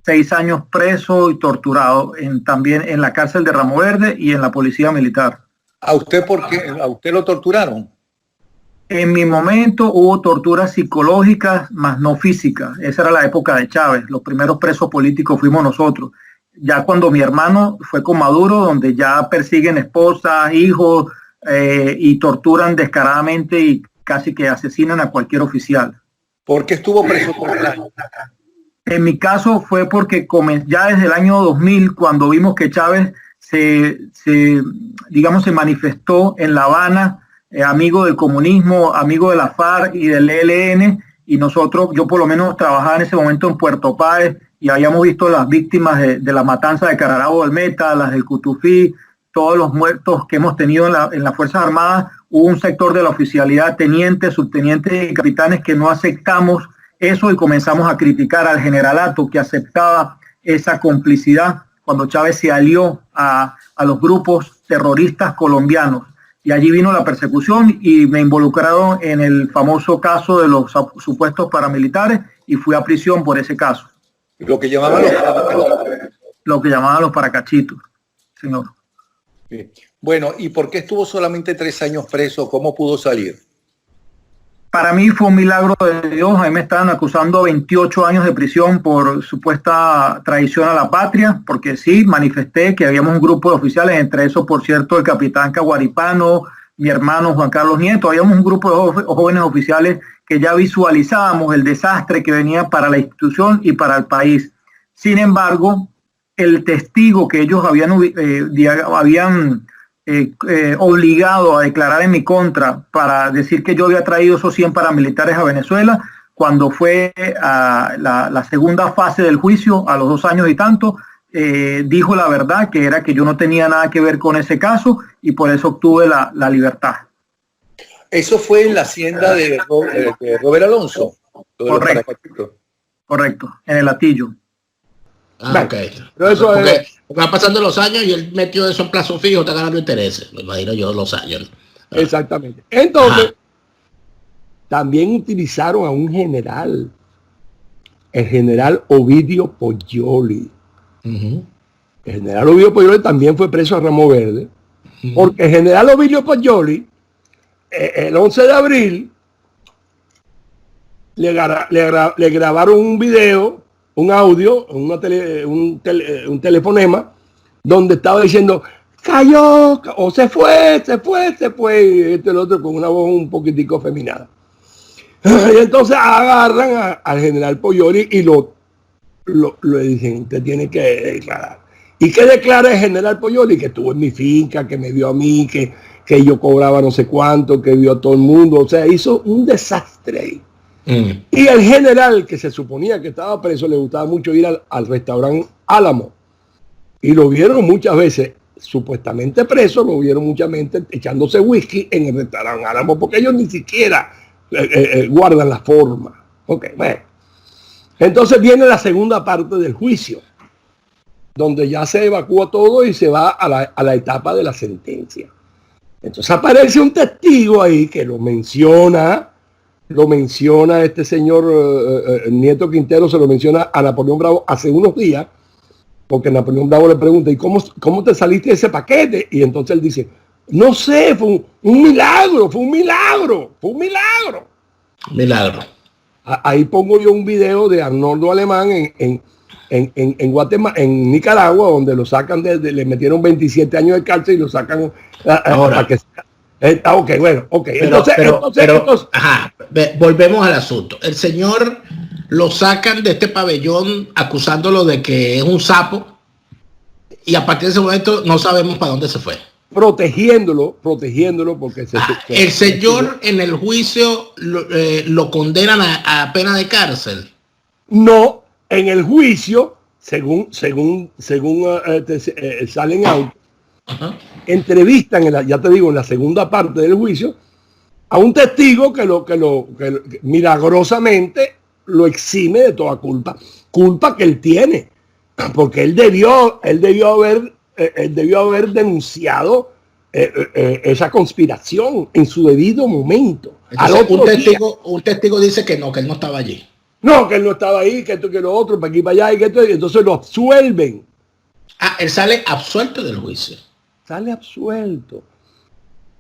6 años preso y torturado, también en la cárcel de Ramo Verde y en la policía militar. ¿A usted por qué? ¿A usted lo torturaron? En mi momento hubo torturas psicológicas, más no físicas. Esa era la época de Chávez. Los primeros presos políticos fuimos nosotros. Ya cuando mi hermano fue con Maduro, donde ya persiguen esposas, hijos, y torturan descaradamente y casi que asesinan a cualquier oficial. ¿Por qué estuvo preso por el año? En mi caso fue porque ya desde el año 2000, cuando vimos que Chávez se manifestó en La Habana, amigo del comunismo, amigo de la FARC y del ELN, y yo por lo menos trabajaba en ese momento en Puerto Páez y habíamos visto las víctimas de la matanza de Cararabo del Meta, las del Cutufí, todos los muertos que hemos tenido en las Fuerzas Armadas. Hubo un sector de la oficialidad, tenientes, subtenientes y capitanes, que no aceptamos eso y comenzamos a criticar al generalato que aceptaba esa complicidad cuando Chávez se alió a los grupos terroristas colombianos. Y allí vino la persecución y me involucraron en el famoso caso de los supuestos paramilitares y fui a prisión por ese caso. Lo que llamaban los paracachitos, señor. Sí. Bueno, ¿y por qué estuvo solamente 3 años preso? ¿Cómo pudo salir? Para mí fue un milagro de Dios. A mí me estaban acusando 28 años de prisión por supuesta traición a la patria, porque sí, manifesté que habíamos un grupo de oficiales, entre esos, por cierto, el capitán Caguaripano, mi hermano Juan Carlos Nieto. Habíamos un grupo de jóvenes oficiales que ya visualizábamos el desastre que venía para la institución y para el país. Sin embargo, el testigo que ellos habían obligado a declarar en mi contra para decir que yo había traído esos 100 paramilitares a Venezuela, cuando fue a la segunda fase del juicio, a los 2 años y tanto, dijo la verdad, que era que yo no tenía nada que ver con ese caso y por eso obtuve la libertad. Eso fue en la hacienda de Robert Alonso. Correcto, en el Latillo. Ok. Pero eso porque van pasando los años y él metió eso en plazo fijo, está ganando intereses. Me imagino yo los años. Exactamente. Entonces, también utilizaron a un general, el general Ovidio Poglioli. El general Ovidio Poglioli también fue preso a Ramo Verde, porque el general Ovidio Poglioli, el 11 de abril, le grabaron un video, un audio, un telefonema, donde estaba diciendo: cayó, o se fue, y el otro con una voz un poquitico feminada. Y entonces agarran al general Poyoli y le dicen, usted tiene que declarar. ¿Y qué declara el general Poyoli? Que estuvo en mi finca, que me vio a mí, que yo cobraba no sé cuánto, que vio a todo el mundo. O sea, hizo un desastre ahí. Y el general, que se suponía que estaba preso, le gustaba mucho ir al restaurante Álamo. Y lo vieron muchas veces, supuestamente preso, lo vieron muchas veces echándose whisky en el restaurante Álamo, porque ellos ni siquiera guardan la forma. Ok, bueno. Entonces viene la segunda parte del juicio, donde ya se evacúa todo y se va a la etapa de la sentencia. Entonces aparece un testigo ahí que lo menciona este señor Nieto Quintero, se lo menciona a Napoleón Bravo hace unos días, porque Napoleón Bravo le pregunta, ¿y cómo te saliste de ese paquete? Y entonces él dice, no sé, fue un milagro. Milagro. Ahí pongo yo un video de Arnoldo Alemán en Guatemala, en Nicaragua, donde lo sacan le metieron 27 años de cárcel y lo sacan ahora. Ok, bueno, ok. Entonces, ajá, volvemos al asunto. El señor lo sacan de este pabellón acusándolo de que es un sapo y a partir de ese momento no sabemos para dónde se fue. Protegiéndolo porque el señor en el juicio lo condenan a pena de cárcel. No, en el juicio, según salen out, entrevistan, ya te digo, en la segunda parte del juicio, a un testigo que milagrosamente lo exime de toda culpa que él tiene, porque él debió haber denunciado esa conspiración en su debido momento. Entonces, un testigo dice que él no estaba allí. No, que él no estaba ahí, que esto, que lo otro, para aquí, para allá, y que esto, y entonces lo absuelven. Él sale absuelto del juicio. Sale absuelto.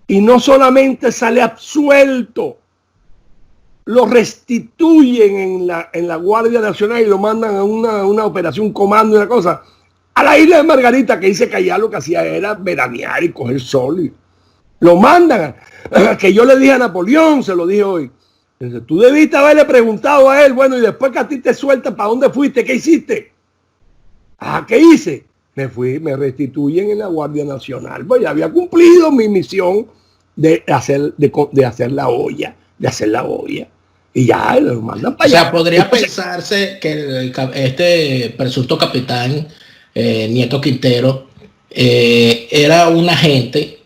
Y no solamente sale absuelto, lo restituyen en la Guardia Nacional y lo mandan a una operación comando y una cosa. A la isla de Margarita, que dice que allá lo que hacía era veranear y coger sol. Lo mandan. Que yo le dije a Napoleón, se lo dije hoy. Dice, tú debiste haberle preguntado a él, bueno, y después que a ti te sueltan, ¿para dónde fuiste? ¿Qué hiciste? ¿Qué hice? Me restituyen en la Guardia Nacional. Pues ya había cumplido mi misión de hacer la olla. Y ya lo mandan para allá. O sea, podría pensarse que este presunto capitán Nieto Quintero era un agente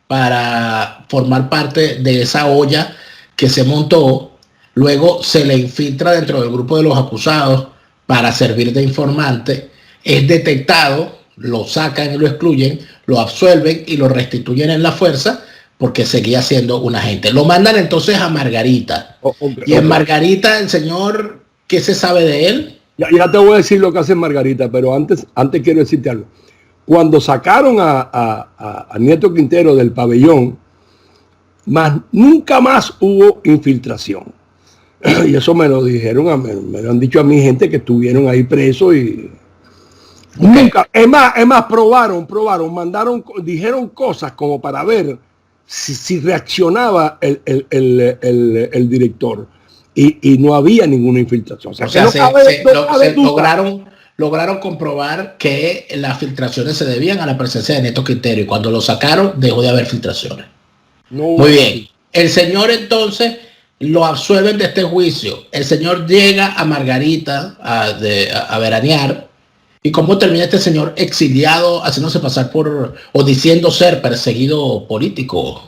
para formar parte de esa olla que se montó, luego se le infiltra dentro del grupo de los acusados para servir de informante, es detectado, lo sacan y lo excluyen, lo absuelven y lo restituyen en la fuerza porque seguía siendo un agente. Lo mandan entonces a Margarita. Y en Margarita, el señor, ¿qué se sabe de él? Ya te voy a decir lo que hace Margarita, pero antes quiero decirte algo. Cuando sacaron a Nieto Quintero del pabellón, nunca más hubo infiltración. Y eso me lo dijeron, me lo han dicho a mi gente que estuvieron ahí presos y nunca. Es más, probaron, dijeron cosas como para ver si reaccionaba el director. Y no había ninguna infiltración. O sea, lograron comprobar que las filtraciones se debían a la presencia de Nieto Quintero y cuando lo sacaron dejó de haber filtraciones. Muy bien. El señor entonces lo absuelven de este juicio. El señor llega a Margarita a veranear. ¿Y cómo termina este señor exiliado, haciéndose pasar o diciendo ser perseguido político?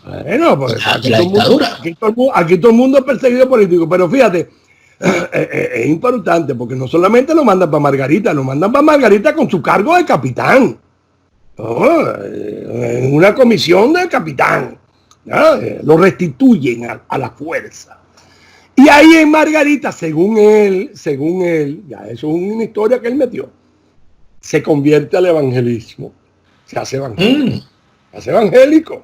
Bueno, pues aquí la dictadura. Aquí todo el mundo es perseguido político, pero fíjate, es importante porque no solamente lo mandan para Margarita, lo mandan para Margarita con su cargo de capitán. En una comisión de capitán. Lo restituyen a la fuerza. Y ahí en Margarita, según él, ya eso es una historia que él metió, se convierte al evangelismo. Se hace evangélico.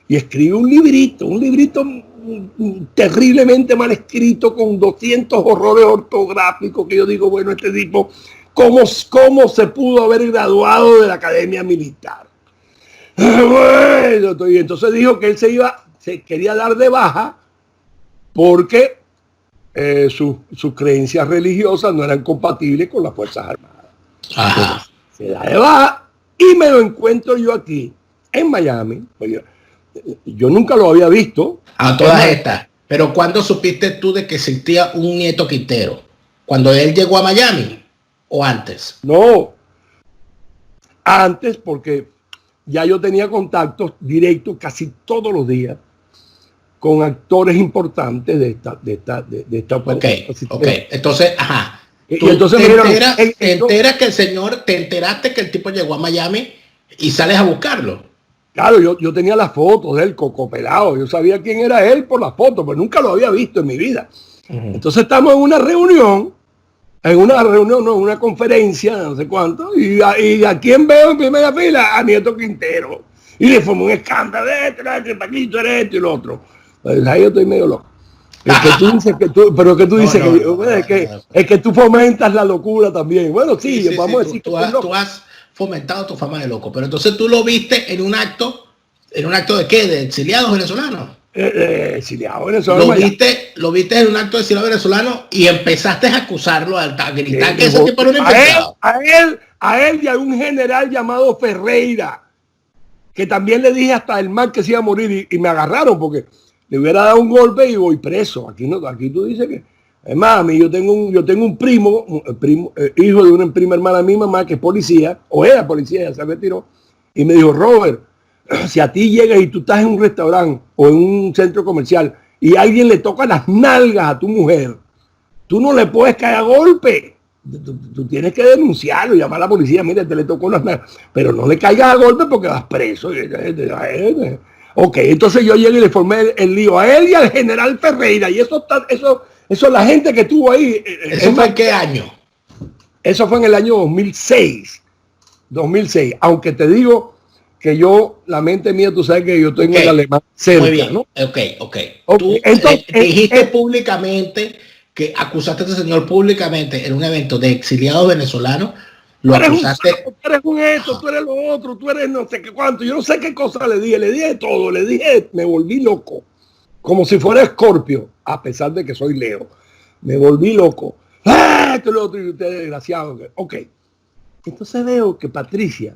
Y escribe un librito terriblemente mal escrito con 200 horrores ortográficos que yo digo, bueno, este tipo, ¿cómo se pudo haber graduado de la academia militar? Bueno, y entonces dijo que él se quería dar de baja porque sus creencias religiosas no eran compatibles con las Fuerzas Armadas. Entonces, se da de baja y me lo encuentro yo aquí en Miami. Pues yo nunca lo había visto. A todas estas. Pero ¿cuándo supiste tú de que existía un Nieto Quintero? ¿Cuando él llegó a Miami o antes? No, antes, porque ya yo tenía contactos directos casi todos los días con actores importantes de esta Ok. Entonces, ajá. Y entonces te enteras que el señor, te enteraste que el tipo llegó a Miami y sales a buscarlo. Claro, yo tenía las fotos de él, cocopelado. Yo sabía quién era él por las fotos, pero nunca lo había visto en mi vida. Entonces estamos en una reunión, no, una conferencia, no sé cuánto, y a quién veo en primera fila, a Nieto Quintero. Y le formó un escándalo, Paquito, esto y lo otro. Pues ahí yo estoy medio loco. Es que tú dices que tú fomentas la locura también. Bueno, sí, vamos a decir tú has fomentado tu fama de loco, pero entonces tú lo viste en un acto de ¿qué? ¿De exiliados venezolanos? Exiliados venezolanos. Lo viste en un acto de exiliado venezolano y empezaste a acusarlo, a gritar que ese tipo era un inventado. A él y a un general llamado Ferreira, que también le dije hasta el mal que se iba a morir y me agarraron porque le hubiera dado un golpe y voy preso. Aquí tú dices que, es más, yo tengo un primo, hijo de una prima hermana de mi mamá que es policía, o era policía, ya se retiró, y me dijo, Robert, si a ti llegas y tú estás en un restaurante o en un centro comercial y alguien le toca las nalgas a tu mujer, tú no le puedes caer a golpe. Tú tienes que denunciarlo, llamar a la policía, mira, te le tocó las nalgas, pero no le caigas a golpe porque vas preso. Ok, entonces yo llegué y le formé el lío a él y al general Ferreira, y eso la gente que estuvo ahí. ¿Eso fue en qué año? Eso fue en el año 2006, aunque te digo que yo, la mente mía, tú sabes que yo tengo el alemán cerca. Muy bien, ¿no? Ok. Tú entonces, dijiste públicamente que acusaste a este señor públicamente en un evento de exiliados venezolanos. Lo acusaste. Tú eres un esto, tú eres lo otro, tú eres no sé qué cuánto. Yo no sé qué cosa le dije todo, me volví loco. Como si fuera Escorpio, a pesar de que soy Leo. Me volví loco. Esto es lo otro y usted desgraciado. Ok. Entonces veo que Patricia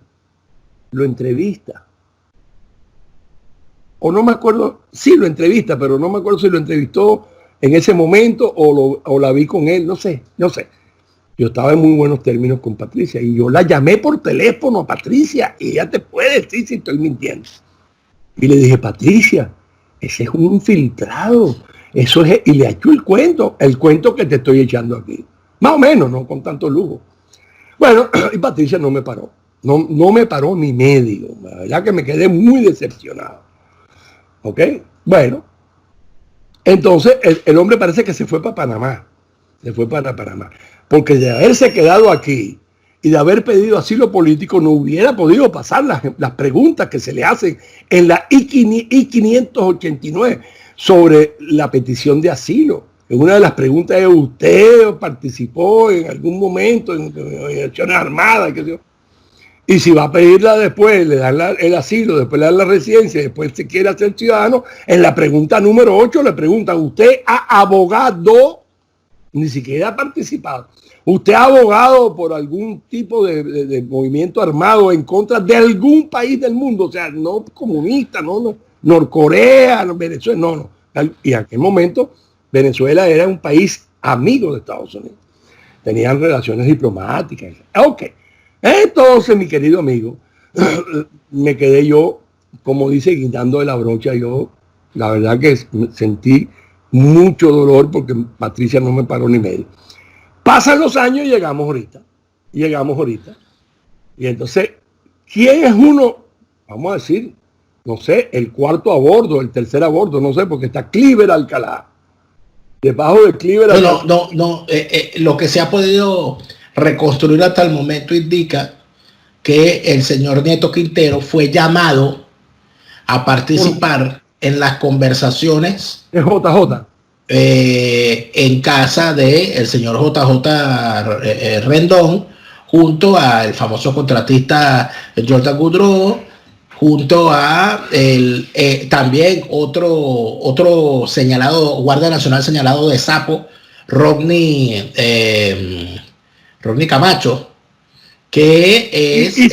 lo entrevista. O no me acuerdo, sí lo entrevista, pero no me acuerdo si lo entrevistó en ese momento o la vi con él, no sé. Yo estaba en muy buenos términos con Patricia y yo la llamé por teléfono a Patricia y ella te puede decir si estoy mintiendo. Y le dije, Patricia, ese es un infiltrado. Eso es, y le echó el cuento que te estoy echando aquí. Más o menos, no con tanto lujo. Bueno, y Patricia no me paró. No me paró ni medio. La verdad que me quedé muy decepcionado. ¿Ok? Bueno. Entonces, el hombre parece que se fue para Panamá. Porque de haberse quedado aquí y de haber pedido asilo político no hubiera podido pasar las preguntas que se le hacen en la I-589 sobre la petición de asilo. Una de las preguntas es, ¿usted participó en algún momento en acciones armadas? Y si va a pedirla después, le dan el asilo, después le dan la residencia, después se quiere hacer ciudadano, en la pregunta número 8 le preguntan, ¿usted ha abogado? Ni siquiera ha participado. ¿Usted ha abogado por algún tipo de movimiento armado en contra de algún país del mundo? O sea, no comunista, no Norcorea, no Venezuela, no. Y en aquel momento Venezuela era un país amigo de Estados Unidos. Tenían relaciones diplomáticas. Ok. Entonces, mi querido amigo, me quedé yo, como dice, guindando de la brocha. Yo, la verdad que sentí mucho dolor porque Patricia no me paró ni medio. Pasan los años y llegamos ahorita. Y entonces, ¿quién es uno? Vamos a decir, no sé, el cuarto a bordo, el tercer a bordo, no sé, porque está Cliver Alcalá. Debajo de Cliver Alcalá. Lo que se ha podido reconstruir hasta el momento indica que el señor Nieto Quintero fue llamado a participar en las conversaciones de JJ en casa del señor JJ Rendón junto al famoso contratista Jordan Goudreau junto a también otro señalado, Guardia Nacional señalado de sapo, Rodney Camacho, que es... Y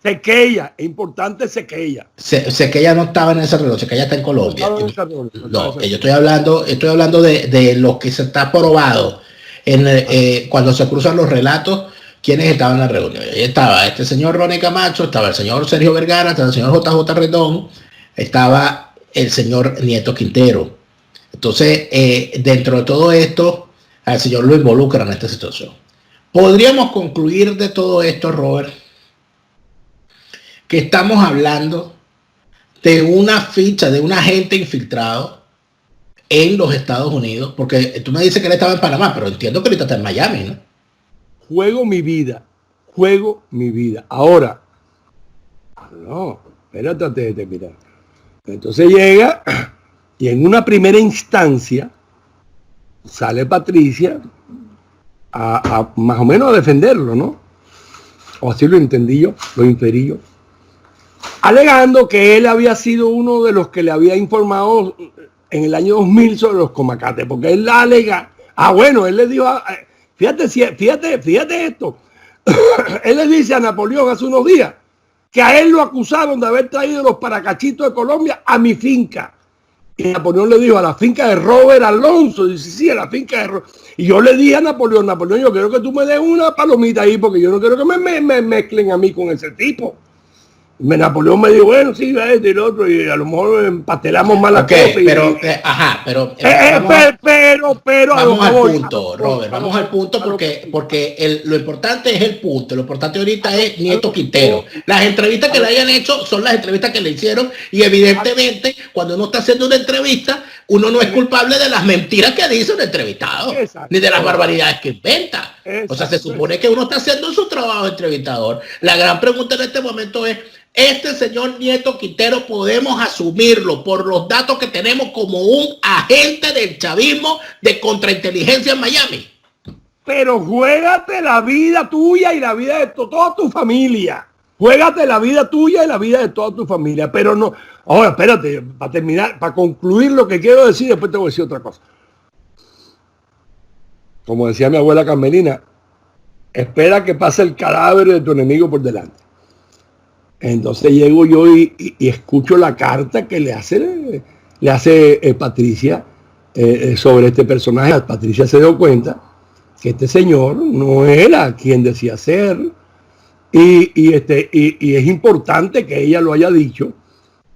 Sequeira, importante Sequeira. Sequeira no estaba en ese reloj, Sequeira está en Colombia. No, yo estoy hablando de lo que se está probado cuando se cruzan los relatos, quienes estaban en la reunión. Ahí estaba este señor Ronnie Camacho, estaba el señor Sergio Vergara, estaba el señor JJ Rendón, estaba el señor Nieto Quintero. Entonces, dentro de todo esto, al señor lo involucran en esta situación. Podríamos concluir de todo esto, Robert, que estamos hablando de una ficha, de un agente infiltrado en los Estados Unidos, porque tú me dices que él estaba en Panamá, pero entiendo que ahorita está en Miami, ¿no? Juego mi vida. Ahora, no, espérate antes de terminar. Entonces llega y en una primera instancia sale Patricia a más o menos a defenderlo, ¿no? O así lo entendí yo, lo inferí yo, alegando que él había sido uno de los que le había informado en el año 2000 sobre los comacates, porque él alega, él le dijo, fíjate esto, él le dice a Napoleón hace unos días que a él lo acusaron de haber traído los paracachitos de Colombia a mi finca. Y Napoleón le dijo, a la finca de Robert Alonso. Dice, sí, a la finca de Robert. Y yo le dije a Napoleón, yo quiero que tú me des una palomita ahí, porque yo no quiero que me mezclen a mí con ese tipo. Napoleón me dijo, bueno, sí, este y lo otro, y a lo mejor empastelamos más la cosa. Pero vamos al punto, Robert, vamos al punto, porque lo importante es el punto. Lo importante ahorita es Nieto Quintero. Las entrevistas que le hayan hecho son las entrevistas que le hicieron, y evidentemente cuando uno está haciendo una entrevista, uno no es culpable de las mentiras que dice un entrevistado, ni de las barbaridades que inventa. O sea, se supone que uno está haciendo su trabajo de entrevistador. La gran pregunta en este momento es, este señor Nieto Quintero, ¿podemos asumirlo por los datos que tenemos como un agente del chavismo de contrainteligencia en Miami? Pero juégate la vida tuya y la vida de toda tu familia. Juégate la vida tuya y la vida de toda tu familia. Pero no. Ahora, espérate, para terminar, para concluir lo que quiero decir, después te voy a decir otra cosa. Como decía mi abuela Carmelina, espera que pase el cadáver de tu enemigo por delante. Entonces llego yo y escucho la carta que le hace Patricia sobre este personaje. Patricia se dio cuenta que este señor no era quien decía ser, y es importante que ella lo haya dicho,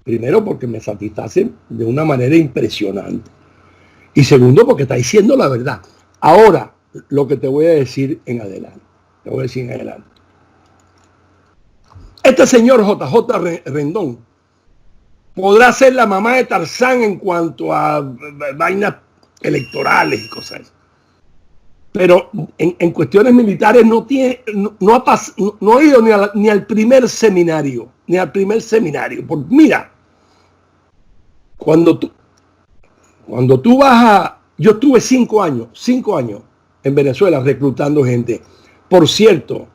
primero porque me satisface de una manera impresionante, y segundo porque está diciendo la verdad. Ahora, lo que te voy a decir en adelante, este señor JJ Rendón podrá ser la mamá de Tarzán en cuanto a vainas electorales y cosas. Pero en cuestiones militares no ha ido ni al primer seminario. Porque mira, cuando tú vas a... Yo estuve 5 años en Venezuela reclutando gente. Por cierto,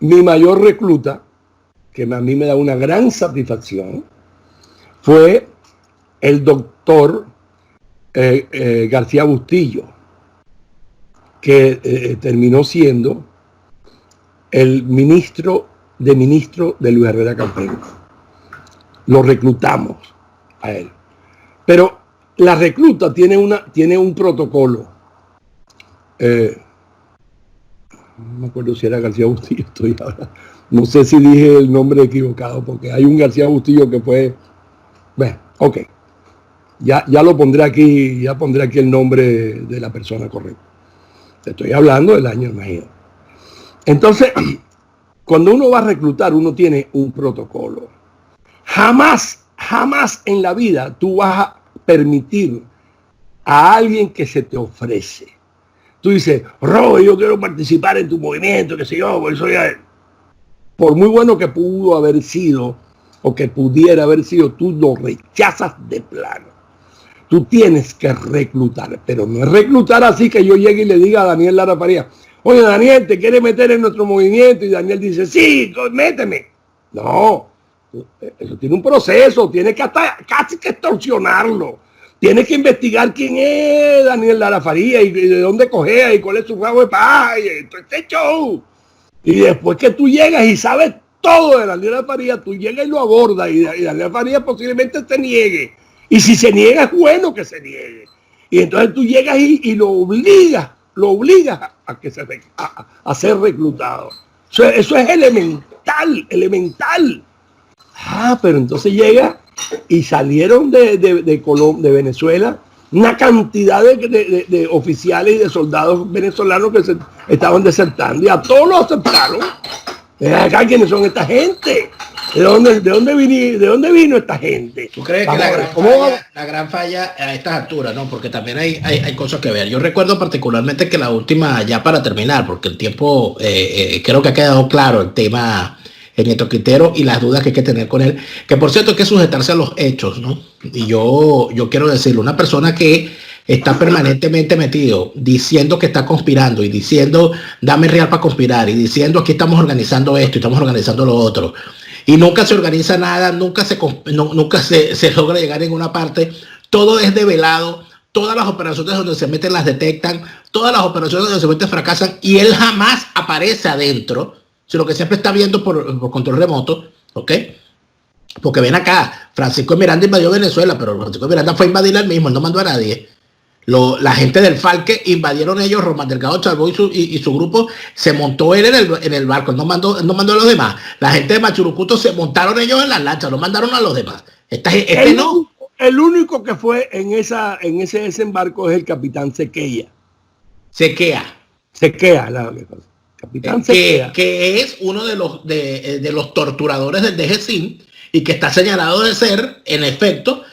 mi mayor recluta, que a mí me da una gran satisfacción, fue el doctor García Bustillo, que terminó siendo el ministro de Luis Herrera Campero. Lo reclutamos a él. Pero la recluta tiene un protocolo. No me acuerdo si era García Bustillo, estoy ahora. No sé si dije el nombre equivocado, porque hay un García Bustillo que fue... Bueno, ok. Ya lo pondré aquí, pondré aquí el nombre de la persona correcta. Te estoy hablando del año, imagino. Entonces, cuando uno va a reclutar, uno tiene un protocolo. Jamás en la vida tú vas a permitir a alguien que se te ofrece. Tú dices, Robert, yo quiero participar en tu movimiento, qué sé yo, por eso ya... Por muy bueno que pudo haber sido o que pudiera haber sido, tú lo rechazas de plano. Tú tienes que reclutar, pero no es reclutar así que yo llegue y le diga a Daniel Lara Farías, oye, Daniel, ¿te quieres meter en nuestro movimiento? Y Daniel dice, sí, méteme. No, Eso tiene un proceso, tiene que hasta casi que extorsionarlo. Tienes que investigar quién es Daniel Lara Farías y de dónde cogea y cuál es su rabo de paja y todo este show. Y después que tú llegas y sabes todo de Daniel Lara Farías, tú llegas y lo abordas y Daniel Farías posiblemente se niegue. Y si se niega es bueno que se niegue. Y entonces tú llegas y lo obligas a que a ser reclutado. Eso es elemental. Pero entonces llega y salieron de Venezuela una cantidad de oficiales y de soldados venezolanos que se estaban desertando y a todos los aceptaron. Acá, ¿quiénes son esta gente? ¿De dónde vino esta gente? ¿Tú crees que la gran falla a estas alturas, no? Porque también hay cosas que ver. Yo recuerdo particularmente que la última, ya para terminar, porque el tiempo creo que ha quedado claro el tema Nieto Quintero y las dudas que hay que tener con él, que por cierto hay que sujetarse a los hechos, ¿no? Y yo quiero decirle, una persona que está permanentemente metido diciendo que está conspirando y diciendo dame real para conspirar y diciendo aquí estamos organizando esto y estamos organizando lo otro y nunca se organiza nada, nunca se logra llegar a ninguna parte, todo es develado, todas las operaciones donde se meten las detectan, todas las operaciones donde se meten fracasan y él jamás aparece adentro, sino que siempre está viendo por control remoto, ¿ok? Porque ven acá, Francisco Miranda invadió Venezuela, pero Francisco Miranda fue a invadir él mismo, él no mandó a nadie. La gente del Falque invadieron ellos, Román Delgado Chalbó y su grupo, se montó él en el barco, no mandó a los demás. La gente de Machurucuto se montaron ellos en las lanchas, no mandaron a los demás. El único que fue en ese desembarco es el capitán Sequeya. Capitán Sequeya. Que es uno de los torturadores del DGCIN y que está señalado de ser, en efecto,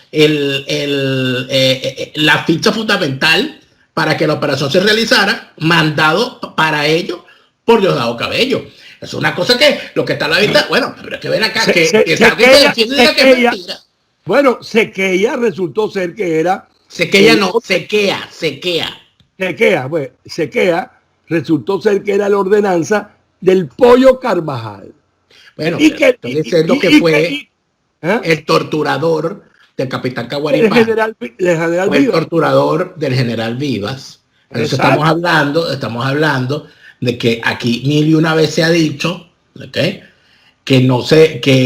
la ficha fundamental para que la operación se realizara, mandado para ello por Diosdado Cabello. Es una cosa que lo que está a la vista, bueno, pero es que ven acá, bueno, Sequeya resultó ser que era... Sequeya resultó ser que era la ordenanza del Pollo Carvajal. Bueno, estoy diciendo que fue el torturador del capitán Caguaripá, el torturador del general Vivas. Entonces estamos hablando de que aquí mil y una vez se ha dicho, ¿okay?, que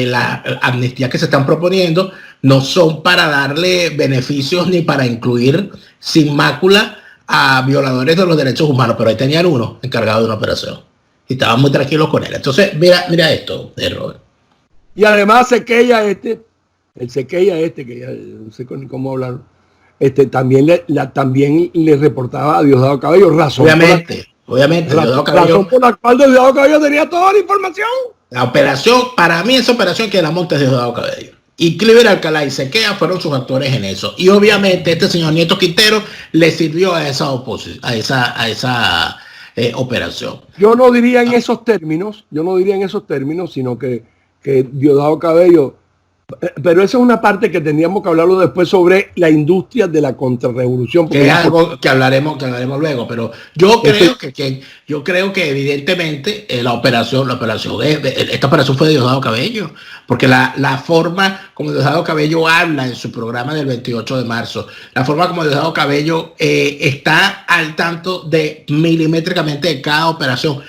las amnistías que se están proponiendo no son para darle beneficios ni para incluir sin mácula a violadores de los derechos humanos, pero ahí tenían uno encargado de una operación y estaban muy tranquilos con él. Entonces mira esto, Robert. Y además Sequeya que ya no sé cómo hablar, también le reportaba a Diosdado Cabello, razón por la cual Diosdado Cabello tenía toda la información. La operación, para mí esa operación que la monta es Diosdado Cabello. Y Cliver Alcalá y Sequeya fueron sus actores en eso. Y obviamente este señor Nieto Quintero le sirvió a esa operación. Yo no diría en esos términos, sino que Diosdado Cabello, pero esa es una parte que tendríamos que hablarlo después sobre la industria de la contrarrevolución. Que es algo que hablaremos luego, pero yo creo que evidentemente esta operación fue de Diosdado Cabello, porque la forma como Diosdado Cabello habla en su programa del 28 de marzo, la forma como Diosdado Cabello está al tanto de milimétricamente de cada operación.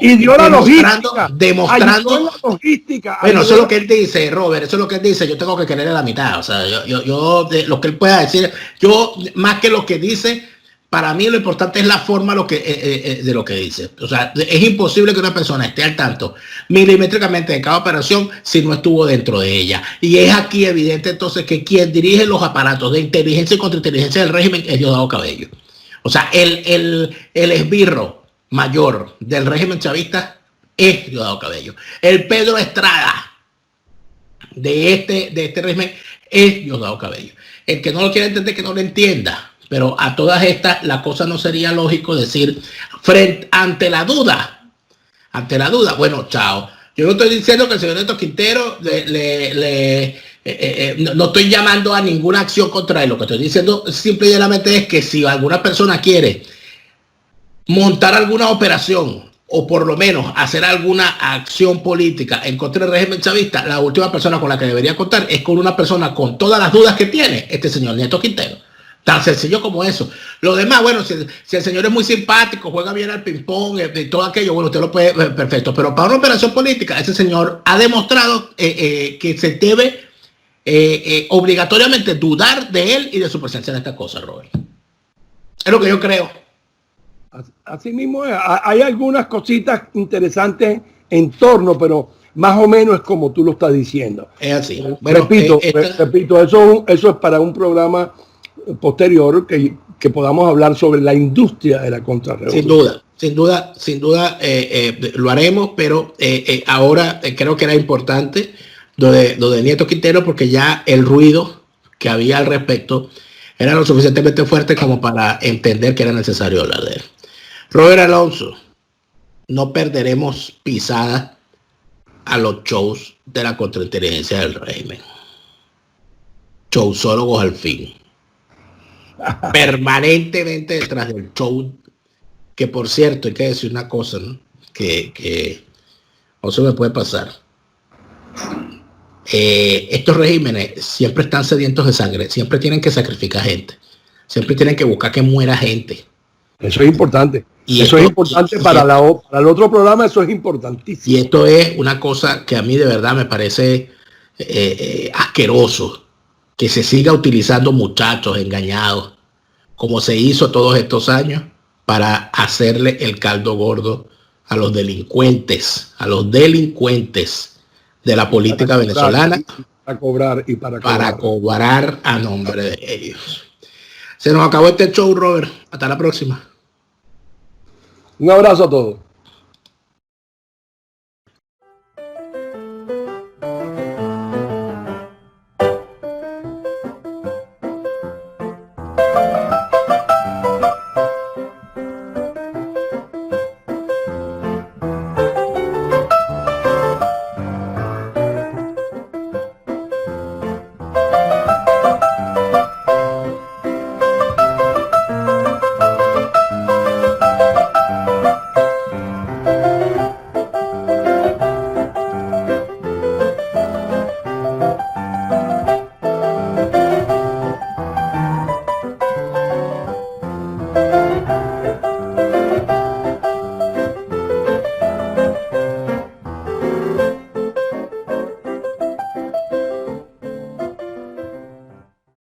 Y dio la logística. Demostrando la logística. Bueno, eso es lo que él dice, Robert, eso es lo que él dice. Yo tengo que querer a la mitad. O sea, yo de lo que él pueda decir, yo más que lo que dice, para mí lo importante es la forma de lo que dice. O sea, es imposible que una persona esté al tanto milimétricamente de cada operación si no estuvo dentro de ella. Y es aquí evidente entonces que quien dirige los aparatos de inteligencia y contrainteligencia del régimen es Diosdado Cabello. O sea, el esbirro mayor del régimen chavista es Diosdado Cabello. El Pedro Estrada de este régimen es Diosdado Cabello. El que no lo quiere entender, que no lo entienda. Pero a todas estas, la cosa no sería lógico decir, ante la duda, bueno, chao. Yo no estoy diciendo que el señor Nieto Quintero no estoy llamando a ninguna acción contra él. Lo que estoy diciendo simple y llanamente es que si alguna persona quiere montar alguna operación o por lo menos hacer alguna acción política en contra del régimen chavista, la última persona con la que debería contar es con una persona con todas las dudas que tiene, este señor Nieto Quintero. Tan sencillo como eso. Lo demás, bueno, si el señor es muy simpático, juega bien al ping-pong y todo aquello, bueno, usted lo puede, perfecto. Pero para una operación política, ese señor ha demostrado que se debe obligatoriamente dudar de él y de su presencia en esta cosa, Robert. Es lo que yo creo. Así mismo es. Hay algunas cositas interesantes en torno, pero más o menos es como tú lo estás diciendo. Es así. Bueno, repito, eso es para un programa posterior que podamos hablar sobre la industria de la contrarrevolución. Sin duda lo haremos, pero ahora creo que era importante lo de Nieto Quintero, porque ya el ruido que había al respecto era lo suficientemente fuerte como para entender que era necesario hablar de él. Robert Alonso, no perderemos pisada a los shows de la contrainteligencia del régimen. Showsólogos al fin. Permanentemente detrás del show, que por cierto hay que decir una cosa, ¿no? que no se me puede pasar. Estos regímenes siempre están sedientos de sangre, siempre tienen que sacrificar gente, siempre tienen que buscar que muera gente. Eso es importante. Y eso es importante para el otro programa, eso es importantísimo. Y esto es una cosa que a mí de verdad me parece asqueroso, que se siga utilizando muchachos engañados, como se hizo todos estos años, para hacerle el caldo gordo a los delincuentes de la política venezolana, para cobrar a nombre de ellos. Se nos acabó este show, Robert. Hasta la próxima. Un abrazo a todos.